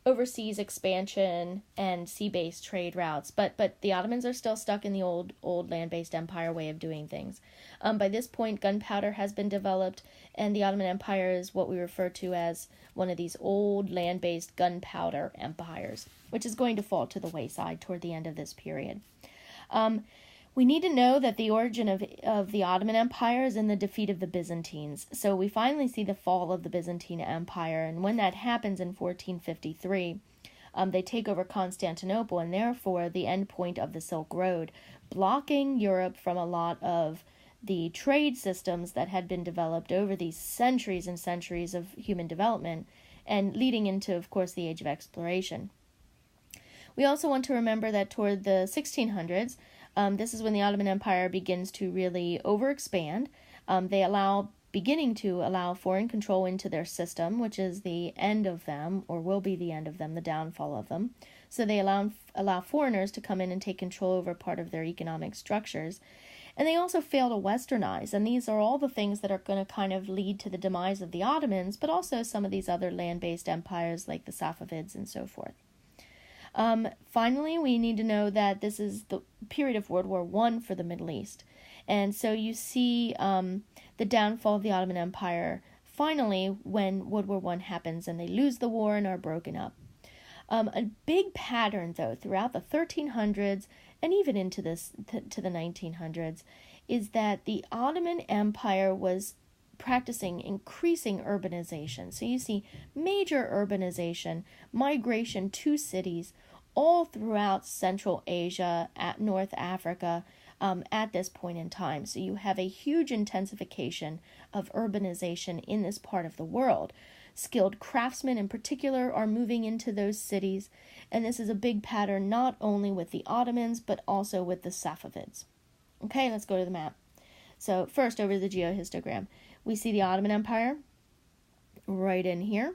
overseas expansion and sea-based trade routes, but the Ottomans are still stuck in the old land-based empire way of doing things. By this point, gunpowder has been developed, and the Ottoman Empire is what we refer to as one of these old land-based gunpowder empires, which is going to fall to the wayside toward the end of this period. We need to know that the origin of the Ottoman Empire is in the defeat of the Byzantines. So we finally see the fall of the Byzantine Empire, and when that happens in 1453, they take over Constantinople, and therefore the end point of the Silk Road, blocking Europe from a lot of the trade systems that had been developed over these centuries and centuries of human development, and leading into, of course, the Age of Exploration. We also want to remember that toward the 1600s, this is when the Ottoman Empire begins to really overexpand. They beginning to allow foreign control into their system, which is the end of them, or will be the end of them, the downfall of them. So they allow foreigners to come in and take control over part of their economic structures. And they also fail to westernize, and these are all the things that are going to kind of lead to the demise of the Ottomans, but also some of these other land-based empires like the Safavids and so forth. Finally, we need to know that this is the period of World War I for the Middle East. And so you see the downfall of the Ottoman Empire finally when World War I happens and they lose the war and are broken up. A big pattern, though, throughout the 1300s and even into to the 1900s is that the Ottoman Empire was practicing increasing urbanization. So you see major urbanization, migration to cities all throughout Central Asia, at North Africa, at this point in time. So you have a huge intensification of urbanization in this part of the world. Skilled craftsmen in particular are moving into those cities, and this is a big pattern not only with the Ottomans, but also with the Safavids. Okay, let's go to the map. So first, over to the geohistogram. We see the Ottoman Empire right in here,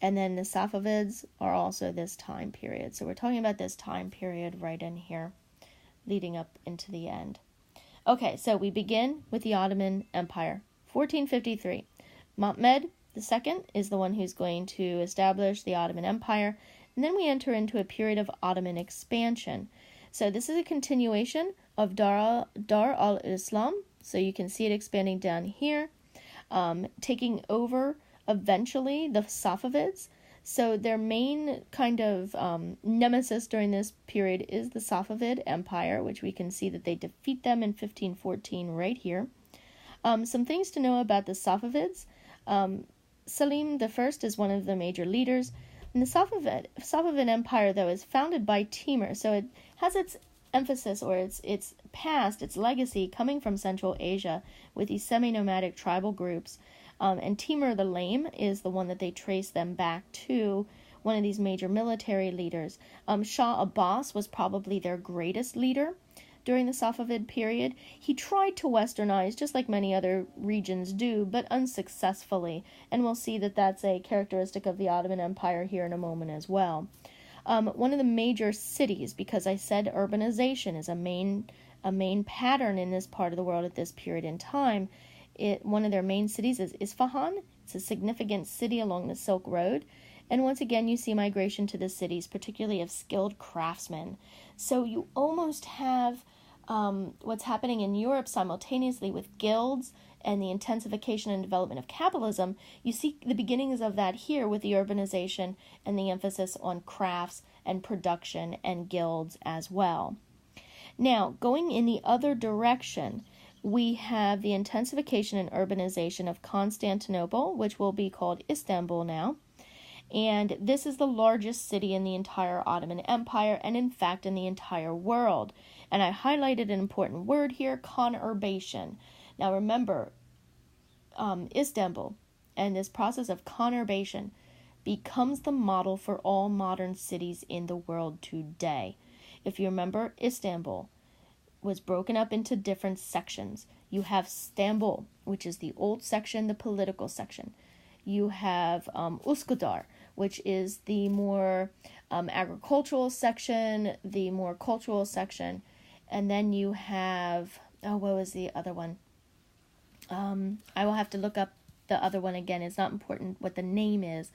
and then the Safavids are also this time period. So we're talking about this time period right in here, leading up into the end. Okay, so we begin with the Ottoman Empire, 1453. Mehmed II is the one who's going to establish the Ottoman Empire, and then we enter into a period of Ottoman expansion. So this is a continuation of Dar al-Islam, so you can see it expanding down here, taking over eventually the Safavids. So their main kind of nemesis during this period is the Safavid Empire, which we can see that they defeat them in 1514 right here. Some things to know about the Safavids. Selim I is one of the major leaders. And the Safavid Empire, though, is founded by Timur, so it has its emphasis or its past, its legacy coming from Central Asia with these semi-nomadic tribal groups. And Timur the Lame is the one that they trace them back to, one of these major military leaders. Shah Abbas was probably their greatest leader during the Safavid period. He tried to westernize, just like many other regions do, but unsuccessfully. And we'll see that that's a characteristic of the Ottoman Empire here in a moment as well. One of the major cities, because I said urbanization is a main pattern in this part of the world at this period in time. One of their main cities is Isfahan. It's a significant city along the Silk Road. And once again, you see migration to the cities, particularly of skilled craftsmen. So you almost have what's happening in Europe simultaneously with guilds and the intensification and development of capitalism. You see the beginnings of that here with the urbanization and the emphasis on crafts and production and guilds as well. Now, going in the other direction, we have the intensification and urbanization of Constantinople, which will be called Istanbul now. And this is the largest city in the entire Ottoman Empire and, in fact, in the entire world. And I highlighted an important word here, conurbation. Now, remember, Istanbul and this process of conurbation becomes the model for all modern cities in the world today. If you remember, Istanbul was broken up into different sections. You have Stamboul, which is the old section, the political section. You have Üsküdar, which is the more agricultural section, the more cultural section. And then you have, what was the other one? I will have to look up the other one again. It's not important what the name is.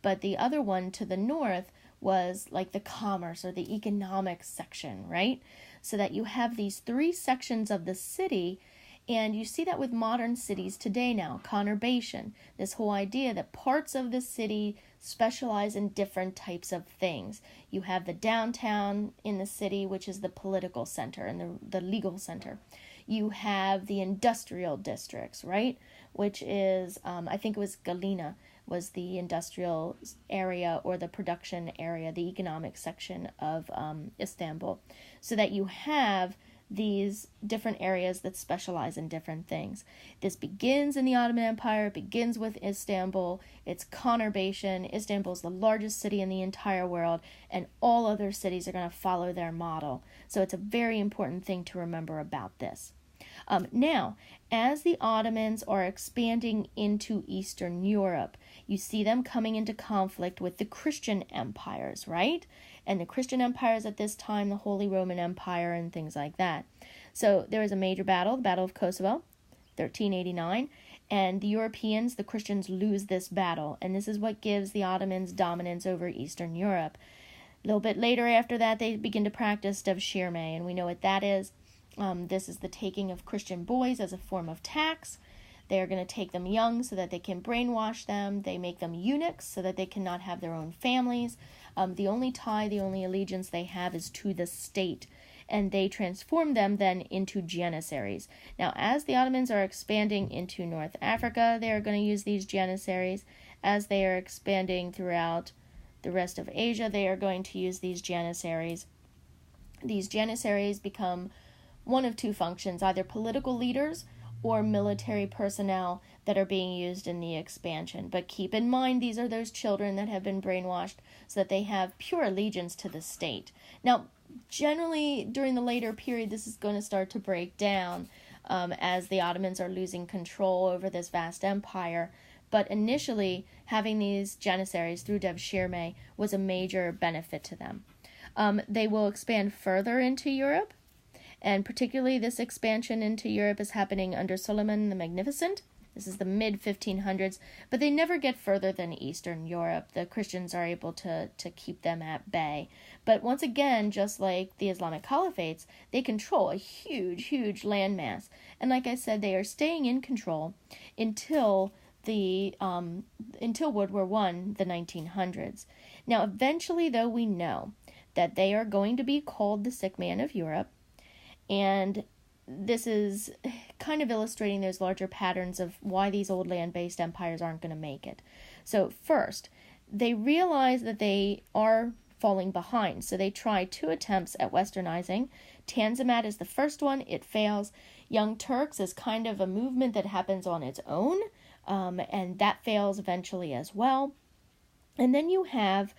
But the other one to the north was like the commerce or the economic section, right? So that you have these three sections of the city. And you see that with modern cities today now, conurbation, this whole idea that parts of the city specialize in different types of things. You have the downtown in the city, which is the political center and the legal center. You have the industrial districts, right? Which is, I think it was Galina was the industrial area or the production area, the economic section of Istanbul. So that you have these different areas that specialize in different things. This begins in the Ottoman Empire. It begins with Istanbul. It's conurbation. Istanbul is the largest city in the entire world, and all other cities are going to follow their model. So it's a very important thing to remember about this. Now, as the Ottomans are expanding into Eastern Europe, you see them coming into conflict with the Christian empires, right? And the Christian empires at this time, the Holy Roman Empire and things like that. So there was a major battle, the Battle of Kosovo, 1389, and the Europeans, the Christians, lose this battle, and this is what gives the Ottomans dominance over Eastern Europe. A little bit later after that, they begin to practice devshirme, and we know what that is. This is the taking of Christian boys as a form of tax. They are going to take them young so that they can brainwash them. They make them eunuchs so that they cannot have their own families. The only tie, the only allegiance they have is to the state. And they transform them then into janissaries. Now, as the Ottomans are expanding into North Africa, they are going to use these janissaries. As they are expanding throughout the rest of Asia, they are going to use these janissaries. These janissaries become one of two functions, either political leaders or military personnel that are being used in the expansion. But keep in mind, these are those children that have been brainwashed so that they have pure allegiance to the state. Now, generally, during the later period, this is going to start to break down as the Ottomans are losing control over this vast empire. But initially, having these janissaries through devshirme was a major benefit to them. They will expand further into Europe. And particularly this expansion into Europe is happening under Suleiman the Magnificent. This is the mid-1500s, but they never get further than Eastern Europe. The Christians are able to keep them at bay. But once again, just like the Islamic caliphates, they control a huge, huge landmass. And like I said, they are staying in control until World War I, the 1900s. Now, eventually, though, we know that they are going to be called the sick man of Europe. And this is kind of illustrating those larger patterns of why these old land-based empires aren't going to make it. So first, they realize that they are falling behind. So they try 2 attempts at westernizing. Tanzimat is the first one. It fails. Young Turks is kind of a movement that happens on its own, and that fails eventually as well. And then you have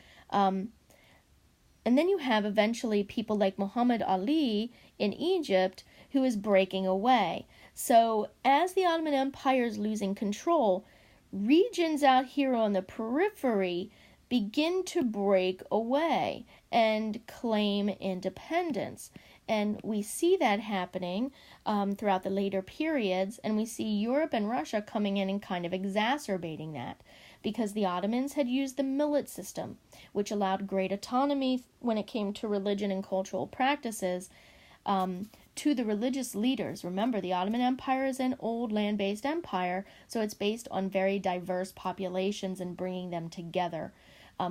eventually people like Muhammad Ali in Egypt who is breaking away. So as the Ottoman Empire is losing control, regions out here on the periphery begin to break away and claim independence. And we see that happening throughout the later periods, and we see Europe and Russia coming in and kind of exacerbating that, because the Ottomans had used the millet system, which allowed great autonomy when it came to religion and cultural practices to the religious leaders. Remember, the Ottoman Empire is an old land-based empire, so it's based on very diverse populations and bringing them together.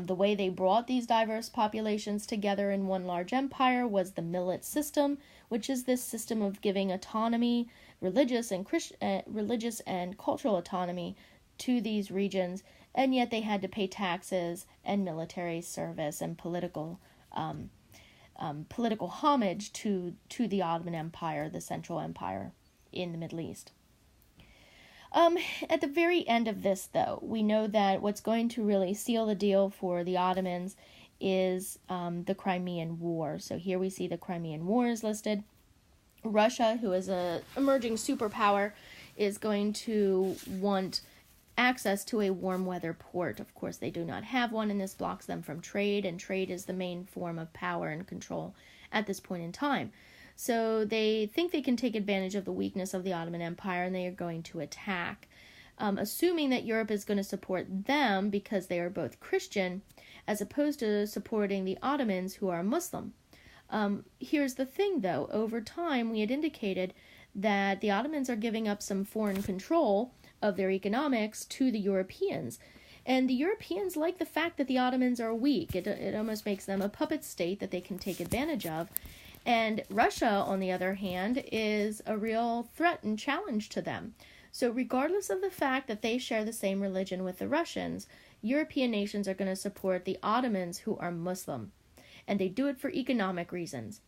The way they brought these diverse populations together in one large empire was the millet system, which is this system of giving autonomy, religious and cultural autonomy to these regions, and yet they had to pay taxes and military service and political homage to the Ottoman Empire, the Central Empire in the Middle East. At the very end of this, though, we know that what's going to really seal the deal for the Ottomans is the Crimean War. So here we see the Crimean War is listed. Russia, who is an emerging superpower, is going to want access to a warm weather port. Of course, they do not have one, and this blocks them from trade, and trade is the main form of power and control at this point in time. So they think they can take advantage of the weakness of the Ottoman Empire, and they are going to attack, assuming that Europe is going to support them because they are both Christian, as opposed to supporting the Ottomans, who are Muslim. Here's the thing, though. Over time, we had indicated that the Ottomans are giving up some foreign control of their economics to the Europeans. And the Europeans like the fact that the Ottomans are weak. It almost makes them a puppet state that they can take advantage of. And Russia, on the other hand, is a real threat and challenge to them. So regardless of the fact that they share the same religion with the Russians, European nations are going to support the Ottomans, who are Muslim. And they do it for economic reasons.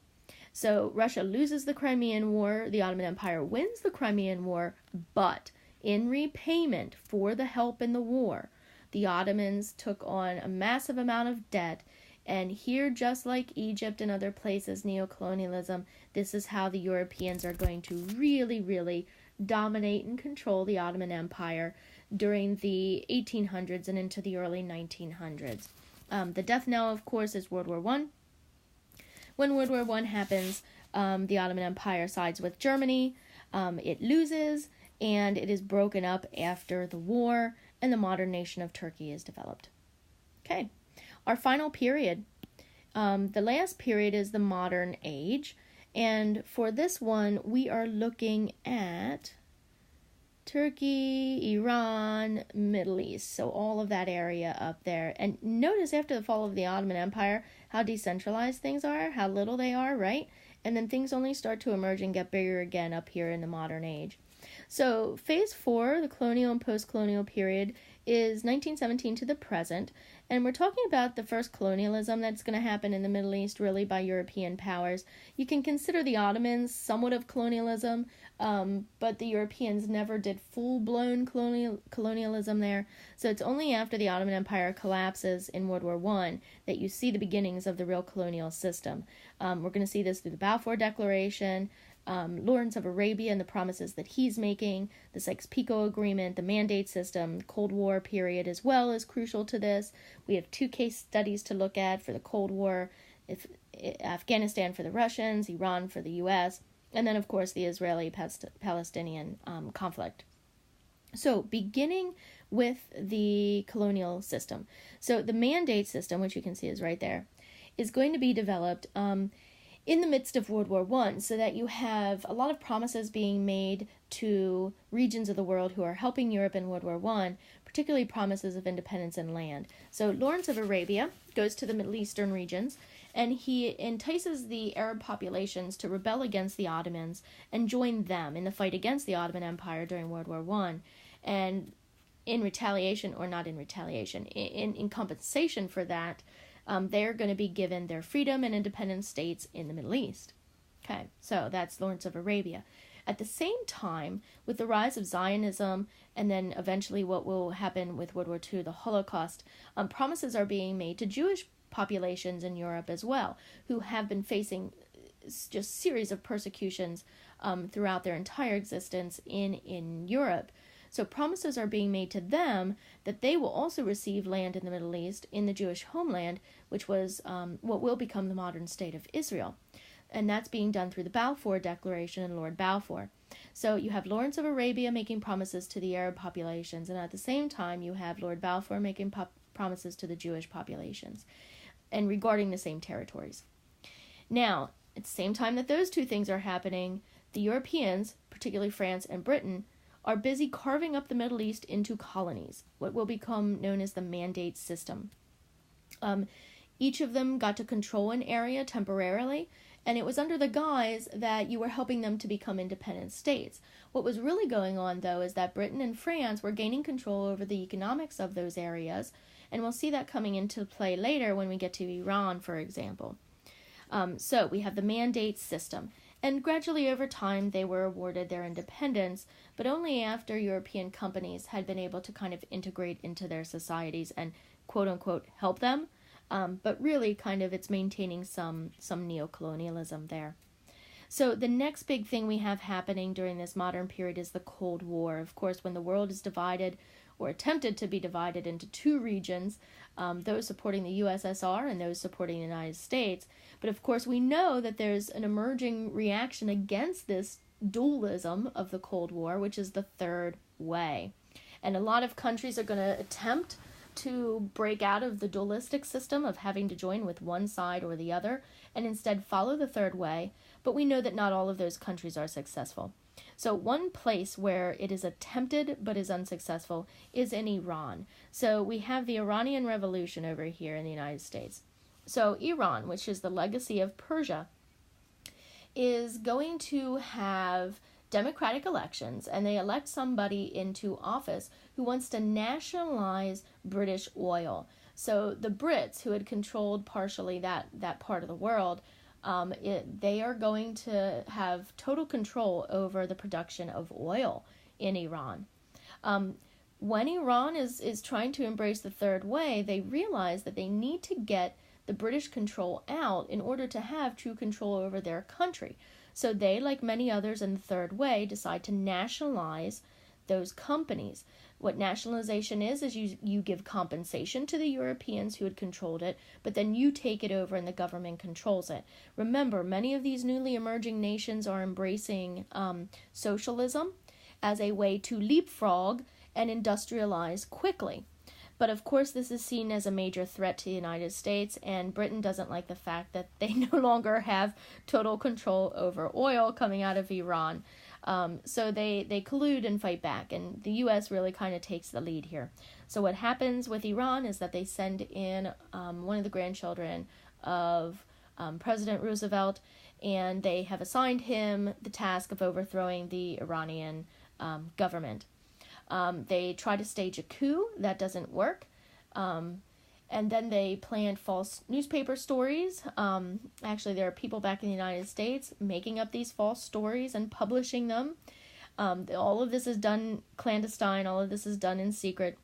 So Russia loses the Crimean War, the Ottoman Empire wins the Crimean War, but in repayment for the help in the war, the Ottomans took on a massive amount of debt. And here, just like Egypt and other places, neocolonialism, this is how the Europeans are going to really, really dominate and control the Ottoman Empire during the 1800s and into the early 1900s. The death knell, of course, is World War I. When World War I happens, the Ottoman Empire sides with Germany. It loses, and it is broken up after the war, and the modern nation of Turkey is developed. Okay. Our final period, the last period, is the modern age, and for this one we are looking at Turkey, Iran, Middle East, so all of that area up there. And notice after the fall of the Ottoman Empire how decentralized things are, how little they are, right? And then things only start to emerge and get bigger again up here in the modern age. So phase 4, the colonial and post-colonial period, is 1917 to the present, and we're talking about the first colonialism that's going to happen in the Middle East, really by European powers. You can consider the Ottomans somewhat of colonialism, but the Europeans never did full-blown colonialism there, so it's only after the Ottoman Empire collapses in World War I that you see the beginnings of the real colonial system. We're going to see this through the Balfour Declaration, Lawrence of Arabia and the promises that he's making, the Sykes-Picot Agreement, the Mandate System, Cold War period as well is crucial to this. We have 2 case studies to look at for the Cold War, Afghanistan for the Russians, Iran for the U.S., and then, of course, the Israeli-Palestinian conflict. So, beginning with the colonial system. So, the Mandate System, which you can see is right there, is going to be developed in the midst of World War I, so that you have a lot of promises being made to regions of the world who are helping Europe in World War I, particularly promises of independence and land. So Lawrence of Arabia goes to the Middle Eastern regions, and he entices the Arab populations to rebel against the Ottomans and join them in the fight against the Ottoman Empire during World War I. And in retaliation, or not in retaliation, in compensation for that, they're going to be given their freedom and independent states in the Middle East. Okay, so that's Lawrence of Arabia. At the same time, with the rise of Zionism, and then eventually what will happen with World War II, the Holocaust, promises are being made to Jewish populations in Europe as well, who have been facing just series of persecutions throughout their entire existence in Europe. So promises are being made to them that they will also receive land in the Middle East, in the Jewish homeland, which was what will become the modern state of Israel. And that's being done through the Balfour Declaration and Lord Balfour. So you have Lawrence of Arabia making promises to the Arab populations, and at the same time you have Lord Balfour making promises to the Jewish populations, and regarding the same territories. Now, at the same time that those two things are happening, the Europeans, particularly France and Britain, are busy carving up the Middle East into colonies, what will become known as the Mandate System. Each of them got to control an area temporarily, and it was under the guise that you were helping them to become independent states. What was really going on, though, is that Britain and France were gaining control over the economics of those areas, and we'll see that coming into play later when we get to Iran, for example. So we have the Mandate System, and gradually over time they were awarded their independence, but only after European companies had been able to kind of integrate into their societies and quote-unquote help them. But really kind of it's maintaining some neocolonialism there. So the next big thing we have happening during this modern period is the Cold War. Of course, when the world is divided or attempted to be divided into two regions, those supporting the USSR and those supporting the United States. But of course, we know that there's an emerging reaction against this dualism of the Cold War, which is the third way. And a lot of countries are going to attempt to break out of the dualistic system of having to join with one side or the other and instead follow the third way, but we know that not all of those countries are successful. So one place where it is attempted but is unsuccessful is in Iran. So we have the Iranian Revolution over here in the United States. So Iran, which is the legacy of Persia, is going to have democratic elections, and they elect somebody into office who wants to nationalize British oil. So the Brits, who had controlled partially that part of the world, they are going to have total control over the production of oil in Iran. When Iran is trying to embrace the third way, they realize that they need to get the British control out in order to have true control over their country. So they, like many others in the third way, decide to nationalize those companies. What nationalization is you give compensation to the Europeans who had controlled it, but then you take it over and the government controls it. Remember, many of these newly emerging nations are embracing socialism as a way to leapfrog and industrialize quickly. But of course, this is seen as a major threat to the United States, and Britain doesn't like the fact that they no longer have total control over oil coming out of Iran. So they collude and fight back, and the U.S. really kind of takes the lead here. So what happens with Iran is that they send in one of the grandchildren of President Roosevelt, and they have assigned him the task of overthrowing the Iranian government. They try to stage a coup. That doesn't work. And then they planned false newspaper stories. Actually, there are people back in the United States making up these false stories and publishing them. All of this is done clandestine. All of this is done in secret.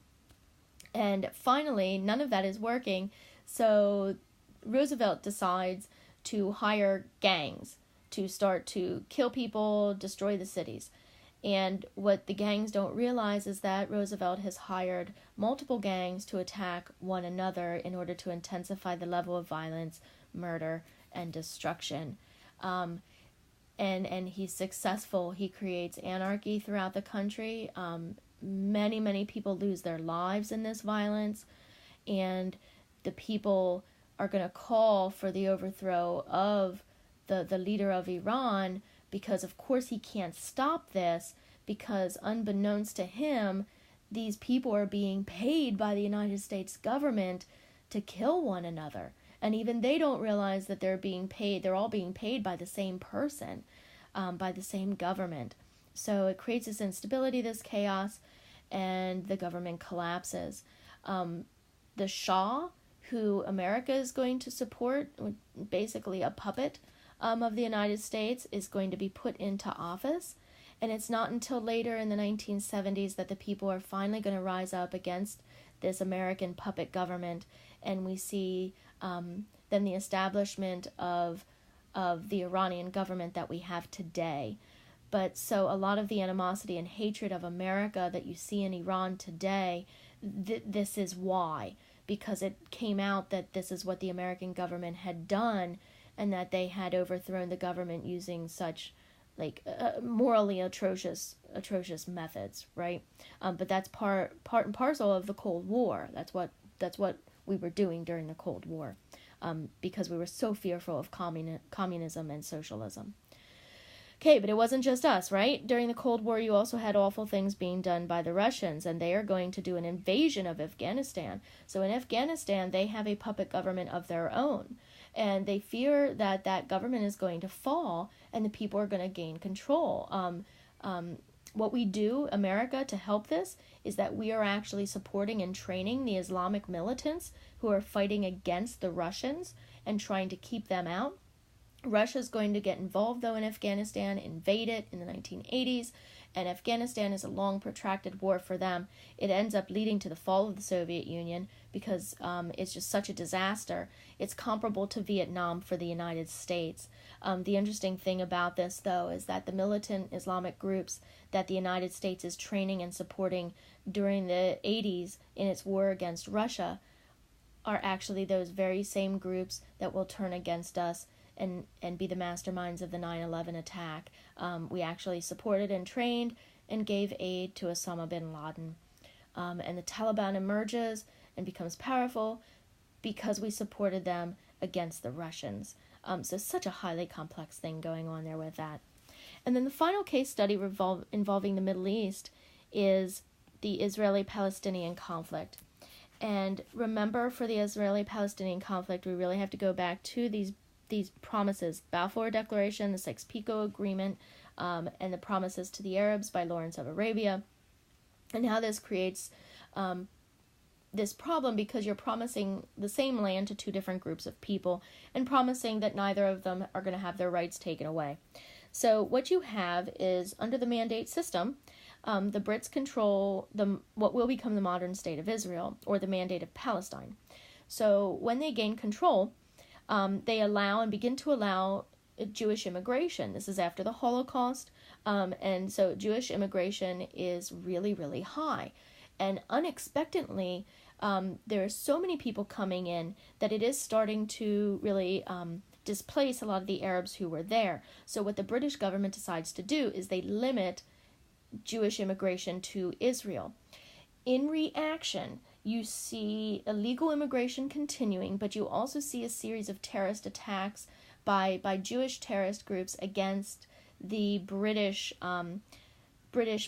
And finally, none of that is working. So Roosevelt decides to hire gangs to start to kill people, destroy the cities. And what the gangs don't realize is that Roosevelt has hired multiple gangs to attack one another in order to intensify the level of violence, murder, and destruction. And he's successful. He creates anarchy throughout the country. Many people lose their lives in this violence. And the people are going to call for the overthrow of the leader of Iran, because of course he can't stop this, because unbeknownst to him, these people are being paid by the United States government to kill one another. And even they don't realize that they're all being paid by the same person, by the same government. So it creates this instability, this chaos, and the government collapses. The Shah, who America is going to support, basically a puppet of the United States, is going to be put into office. And it's not until later in the 1970s that the people are finally going to rise up against this American puppet government. And we see then the establishment of the Iranian government that we have today. But so a lot of the animosity and hatred of America that you see in Iran today, this is why. Because it came out that this is what the American government had done, and that they had overthrown the government using such morally atrocious methods, right? But that's part and parcel of the Cold War. That's what we were doing during the Cold War, because we were so fearful of communism and socialism. Okay, but it wasn't just us, right? During the Cold War, you also had awful things being done by the Russians, and they are going to do an invasion of Afghanistan. So in Afghanistan, they have a puppet government of their own, and they fear that that government is going to fall, and the people are going to gain control. What we do, America, to help this is that we are actually supporting and training the Islamic militants who are fighting against the Russians and trying to keep them out. Russia's going to get involved, though, in Afghanistan, invade it in the 1980s, and Afghanistan is a long, protracted war for them. It ends up leading to the fall of the Soviet Union because it's just such a disaster. It's comparable to Vietnam for the United States. The interesting thing about this, though, is that the militant Islamic groups that the United States is training and supporting during the 80s in its war against Russia are actually those very same groups that will turn against us and be the masterminds of the 9/11 attack. We actually supported and trained and gave aid to Osama bin Laden. And the Taliban emerges and becomes powerful because we supported them against the Russians. So such a highly complex thing going on there with that. And then the final case study involving the Middle East is the Israeli-Palestinian conflict. And remember, for the Israeli-Palestinian conflict, we really have to go back to these promises: Balfour Declaration, the Sykes-Picot Agreement, and the promises to the Arabs by Lawrence of Arabia, and how this creates this problem because you're promising the same land to two different groups of people and promising that neither of them are going to have their rights taken away. So what you have is, under the mandate system, the Brits control what will become the modern state of Israel, or the Mandate of Palestine. So when they gain control, they allow and begin to allow Jewish immigration. This is after the Holocaust, and so Jewish immigration is really, really high. And unexpectedly, there are so many people coming in that it is starting to really displace a lot of the Arabs who were there. So what the British government decides to do is they limit Jewish immigration to Israel. In reaction, you see illegal immigration continuing, but you also see a series of terrorist attacks by Jewish terrorist groups against the British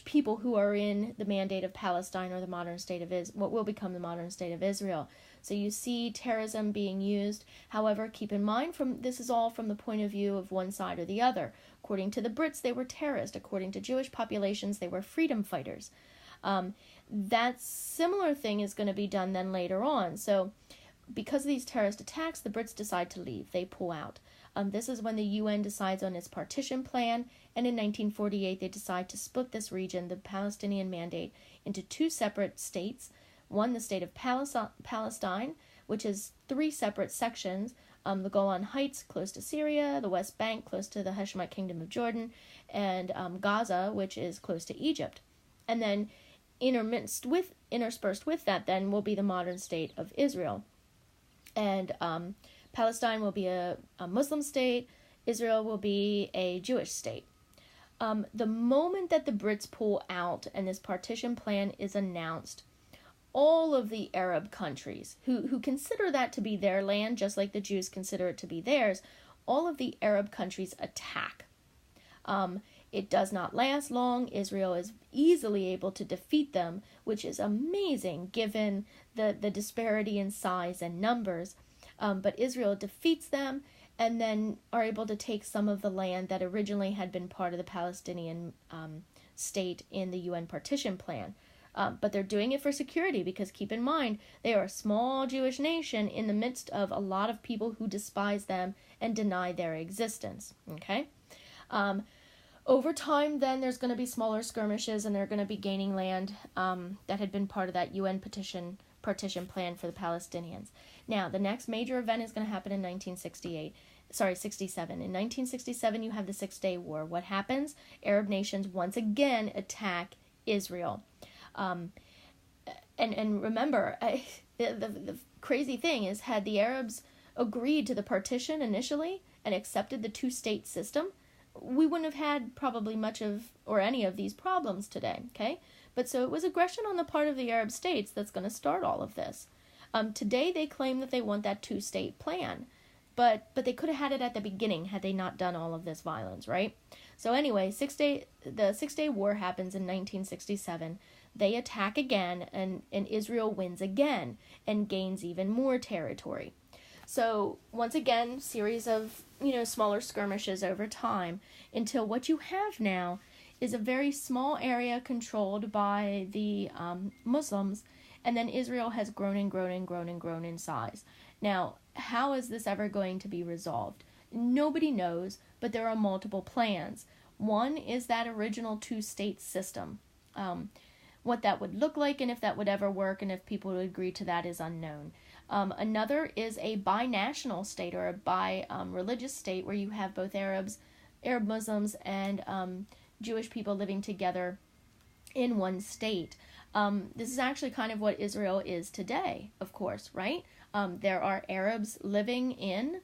people who are in the Mandate of Palestine, or the modern state of what will become the modern state of Israel. So you see terrorism being used. However, keep in mind, this is all from the point of view of one side or the other. According to the Brits, they were terrorists. According to Jewish populations, they were freedom fighters. That similar thing is going to be done then later on. So because of these terrorist attacks, the Brits decide to leave. They pull out. This is when the UN decides on its partition plan, and in 1948 they decide to split this region, the Palestinian Mandate, into two separate states. One, the state of Palestine, which is three separate sections: the Golan Heights, close to Syria; the West Bank, close to the Hashemite Kingdom of Jordan; and Gaza, which is close to Egypt. And then interspersed with that then will be the modern state of Israel. And Palestine will be a Muslim state. Israel will be a Jewish state. The moment that the Brits pull out and this partition plan is announced, all of the Arab countries who consider that to be their land, just like the Jews consider it to be theirs, all of the Arab countries attack. It does not last long. Israel is easily able to defeat them, which is amazing given the disparity in size and numbers. But Israel defeats them and then are able to take some of the land that originally had been part of the Palestinian state in the UN partition plan. But they're doing it for security because, keep in mind, they are a small Jewish nation in the midst of a lot of people who despise them and deny their existence. Okay? Over time, then, there's going to be smaller skirmishes, and they're going to be gaining land that had been part of that UN partition plan for the Palestinians. Now, the next major event is going to happen in 1968, 67. In 1967, you have the Six-Day War. What happens? Arab nations once again attack Israel. And remember, the crazy thing is, had the Arabs agreed to the partition initially and accepted the two-state system, we wouldn't have had probably much of or any of these problems today, okay? But so it was aggression on the part of the Arab states that's going to start all of this. Today they claim that they want that two-state plan, but they could have had it at the beginning had they not done all of this violence, right? So anyway, the Six-Day War happens in 1967. They attack again, and Israel wins again and gains even more territory. So once again, series of, smaller skirmishes over time until what you have now is a very small area controlled by the Muslims, and then Israel has grown and grown and grown and grown in size. Now, how is this ever going to be resolved? Nobody knows, but there are multiple plans. One is that original two-state system. What that would look like and if that would ever work and if people would agree to that is unknown. Another is a binational state or a bi-religious state where you have both Arab Muslims and Jewish people living together in one state. This is actually kind of what Israel is today, of course, right? There are Arabs living in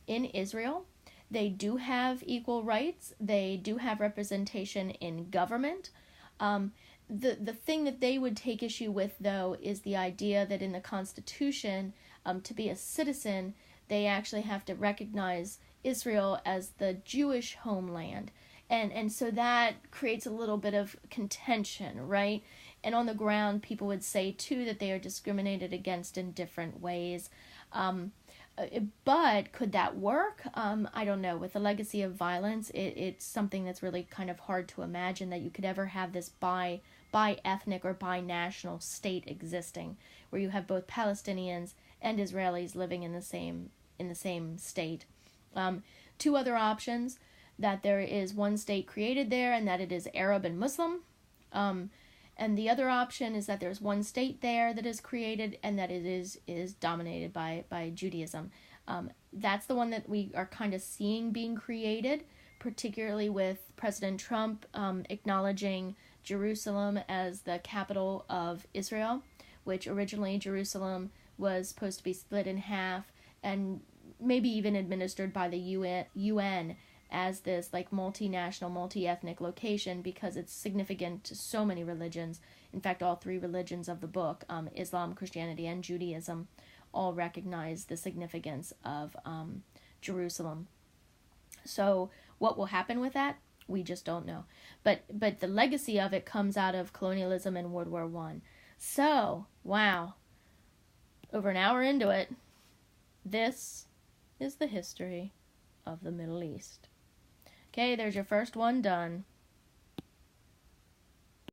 Israel. They do have equal rights. They do have representation in government. The thing that they would take issue with, though, is the idea that in the Constitution, to be a citizen, they actually have to recognize Israel as the Jewish homeland. And so that creates a little bit of contention, right? And on the ground, people would say, too, that they are discriminated against in different ways. But could that work? I don't know. With the legacy of violence, it's something that's really kind of hard to imagine that you could ever have this bi-ethnic or bi-national state existing, where you have both Palestinians and Israelis living in the same state. Two other options: that there is one state created there, and that it is Arab and Muslim. And the other option is that there's one state there that is created, and that it is dominated by Judaism. That's the one that we are kind of seeing being created, particularly with President Trump acknowledging Jerusalem as the capital of Israel, which originally Jerusalem was supposed to be split in half and maybe even administered by the UN as this like multinational, multi-ethnic location because it's significant to so many religions. In fact, all three religions of the book, Islam, Christianity, and Judaism, all recognize the significance of Jerusalem. So what will happen with that? We just don't know. But the legacy of it comes out of colonialism and World War I. So, wow. Over an hour into it, this is the history of the Middle East. Okay, there's your first one done.